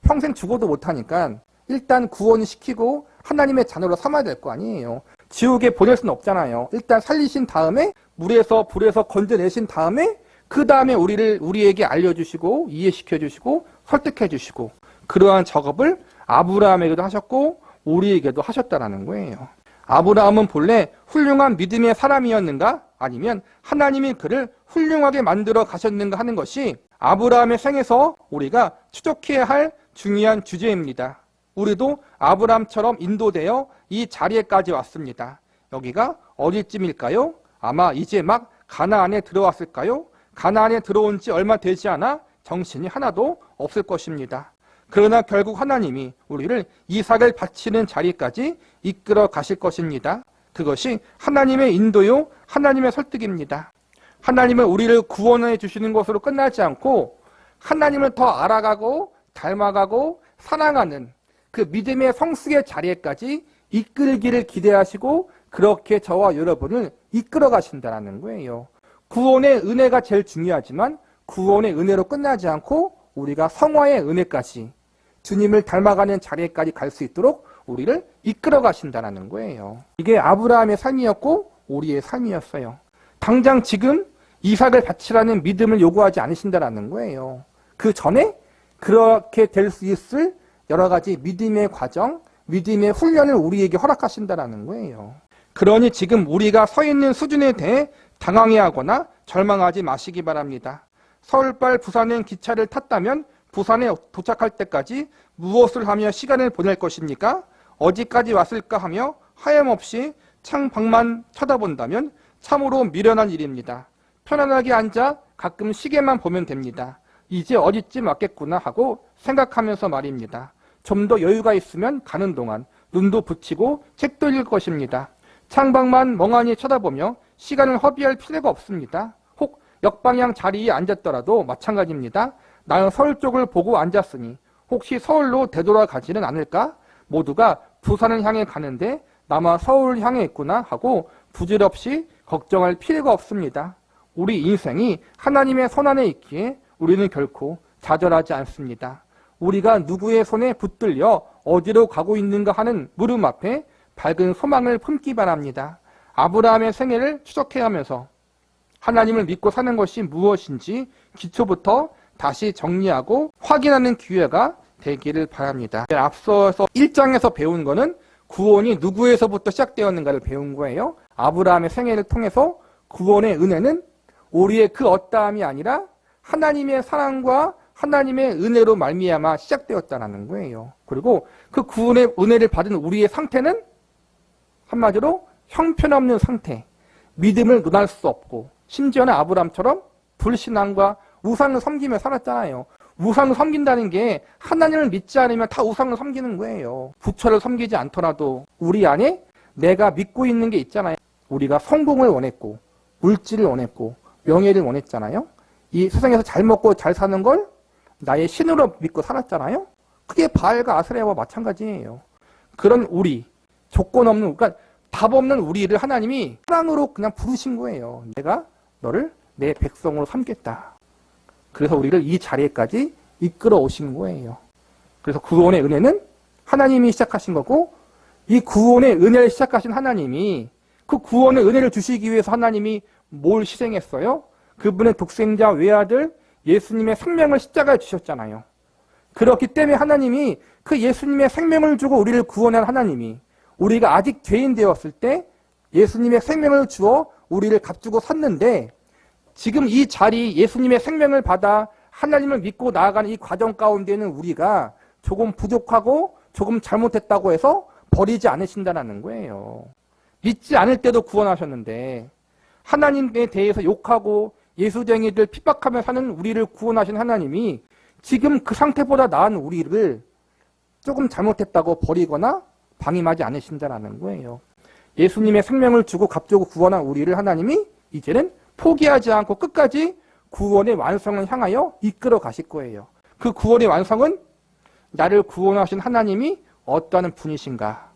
평생 죽어도 못하니까 일단 구원시키고 하나님의 자녀로 삼아야 될 거 아니에요. 지옥에 보낼 수는 없잖아요. 일단 살리신 다음에 물에서 불에서 건져내신 다음에 그 다음에 우리에게 알려주시고 이해시켜주시고 설득해주시고 그러한 작업을 아브라함에게도 하셨고 우리에게도 하셨다라는 거예요. 아브라함은 본래 훌륭한 믿음의 사람이었는가? 아니면 하나님이 그를 훌륭하게 만들어 가셨는가 하는 것이 아브라함의 생에서 우리가 추적해야 할 중요한 주제입니다. 우리도 아브라함처럼 인도되어 이 자리에까지 왔습니다. 여기가 어디쯤일까요? 아마 이제 막 가나안에 들어왔을까요? 가나안에 들어온 지 얼마 되지 않아 정신이 하나도 없을 것입니다. 그러나 결국 하나님이 우리를 이삭을 바치는 자리까지 이끌어 가실 것입니다. 그것이 하나님의 인도요, 하나님의 설득입니다. 하나님은 우리를 구원해 주시는 것으로 끝나지 않고 하나님을 더 알아가고 닮아가고 사랑하는 그 믿음의 성숙의 자리에까지 이끌기를 기대하시고 그렇게 저와 여러분을 이끌어 가신다는 거예요. 구원의 은혜가 제일 중요하지만 구원의 은혜로 끝나지 않고 우리가 성화의 은혜까지 주님을 닮아가는 자리에까지 갈 수 있도록 우리를 이끌어 가신다는 거예요. 이게 아브라함의 삶이었고 우리의 삶이었어요. 당장 지금 이삭을 바치라는 믿음을 요구하지 않으신다는 거예요. 그 전에 그렇게 될 수 있을 여러 가지 믿음의 과정, 믿음의 훈련을 우리에게 허락하신다는 거예요. 그러니 지금 우리가 서 있는 수준에 대해 당황해하거나 절망하지 마시기 바랍니다. 서울발 부산행 기차를 탔다면 부산에 도착할 때까지 무엇을 하며 시간을 보낼 것입니까? 어디까지 왔을까 하며 하염없이 창밖만 쳐다본다면 참으로 미련한 일입니다. 편안하게 앉아 가끔 시계만 보면 됩니다. 이제 어디쯤 왔겠구나 하고 생각하면서 말입니다. 좀 더 여유가 있으면 가는 동안 눈도 붙이고 책도 읽을 것입니다. 창밖만 멍하니 쳐다보며 시간을 허비할 필요가 없습니다. 혹 역방향 자리에 앉았더라도 마찬가지입니다. 나는 서울 쪽을 보고 앉았으니 혹시 서울로 되돌아가지는 않을까? 모두가 부산을 향해 가는데 나만 서울을 향해 있구나 하고 부질없이 걱정할 필요가 없습니다. 우리 인생이 하나님의 손 안에 있기에 우리는 결코 좌절하지 않습니다. 우리가 누구의 손에 붙들려 어디로 가고 있는가 하는 물음 앞에 밝은 소망을 품기 바랍니다. 아브라함의 생애를 추적해가면서 하나님을 믿고 사는 것이 무엇인지 기초부터 다시 정리하고 확인하는 기회가 되기를 바랍니다. 앞서서 1장에서 배운 거는 구원이 누구에서부터 시작되었는가를 배운 거예요. 아브라함의 생애를 통해서 구원의 은혜는 우리의 그 어떠함이 아니라 하나님의 사랑과 하나님의 은혜로 말미암아 시작되었다는 거예요. 그리고 그 구원의 은혜를 받은 우리의 상태는 한마디로 형편없는 상태, 믿음을 논할 수 없고 심지어는 아브라함처럼 불신앙과 우상을 섬기며 살았잖아요. 우상을 섬긴다는 게 하나님을 믿지 않으면 다 우상을 섬기는 거예요. 부처를 섬기지 않더라도 우리 안에 내가 믿고 있는 게 있잖아요. 우리가 성공을 원했고 물질을 원했고 명예를 원했잖아요. 이 세상에서 잘 먹고 잘 사는 걸 나의 신으로 믿고 살았잖아요. 그게 바알과 아스레아와 마찬가지예요. 그런 우리, 조건 없는, 그러니까 답 없는 우리를 하나님이 사랑으로 그냥 부르신 거예요. 내가 너를 내 백성으로 삼겠다. 그래서 우리를 이 자리에까지 이끌어 오신 거예요. 그래서 구원의 은혜는 하나님이 시작하신 거고 이 구원의 은혜를 시작하신 하나님이 그 구원의 은혜를 주시기 위해서 하나님이 뭘 희생했어요? 그분의 독생자 외아들 예수님의 생명을 십자가에 주셨잖아요. 그렇기 때문에 하나님이 그 예수님의 생명을 주고 우리를 구원한 하나님이 우리가 아직 죄인 되었을 때 예수님의 생명을 주어 우리를 값주고 샀는데 지금 이 자리 예수님의 생명을 받아 하나님을 믿고 나아가는 이 과정 가운데는 우리가 조금 부족하고 조금 잘못했다고 해서 버리지 않으신다는 거예요. 믿지 않을 때도 구원하셨는데 하나님에 대해서 욕하고 예수쟁이들 핍박하며 사는 우리를 구원하신 하나님이 지금 그 상태보다 나은 우리를 조금 잘못했다고 버리거나 방임하지 않으신다는 거예요. 예수님의 생명을 주고 값주고 구원한 우리를 하나님이 이제는 포기하지 않고 끝까지 구원의 완성을 향하여 이끌어 가실 거예요. 그 구원의 완성은 나를 구원하신 하나님이 어떠한 분이신가,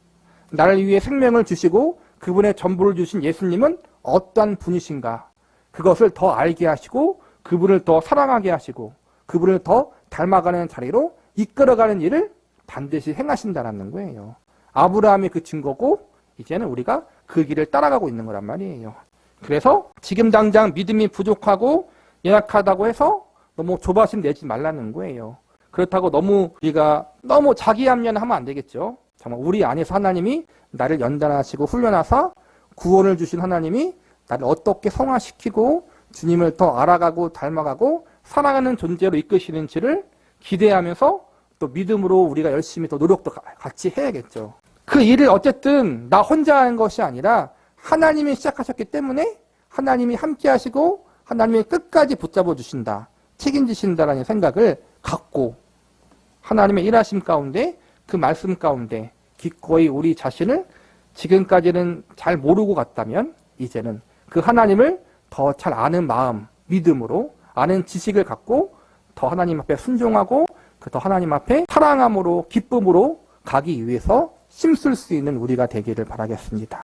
나를 위해 생명을 주시고 그분의 전부를 주신 예수님은 어떠한 분이신가, 그것을 더 알게 하시고 그분을 더 사랑하게 하시고 그분을 더 닮아가는 자리로 이끌어가는 일을 반드시 행하신다는 거예요. 아브라함이 그 증거고 이제는 우리가 그 길을 따라가고 있는 거란 말이에요. 그래서 지금 당장 믿음이 부족하고 연약하다고 해서 너무 조바심 내지 말라는 거예요. 그렇다고 우리가 너무 자기합리하면 안 되겠죠. 정말 우리 안에서 하나님이 나를 연단하시고 훈련하사 구원을 주신 하나님이 나를 어떻게 성화시키고 주님을 더 알아가고 닮아가고 사랑하는 존재로 이끄시는지를 기대하면서 또 믿음으로 우리가 열심히 더 노력도 같이 해야겠죠. 그 일을 어쨌든 나 혼자 하는 것이 아니라 하나님이 시작하셨기 때문에 하나님이 함께 하시고 하나님이 끝까지 붙잡아 주신다, 책임지신다라는 생각을 갖고 하나님의 일하심 가운데 그 말씀 가운데 기꺼이 우리 자신을 지금까지는 잘 모르고 갔다면 이제는 그 하나님을 더 잘 아는 마음, 믿음으로 아는 지식을 갖고 더 하나님 앞에 순종하고 그 더 하나님 앞에 사랑함으로 기쁨으로 가기 위해서 힘쓸 수 있는 우리가 되기를 바라겠습니다.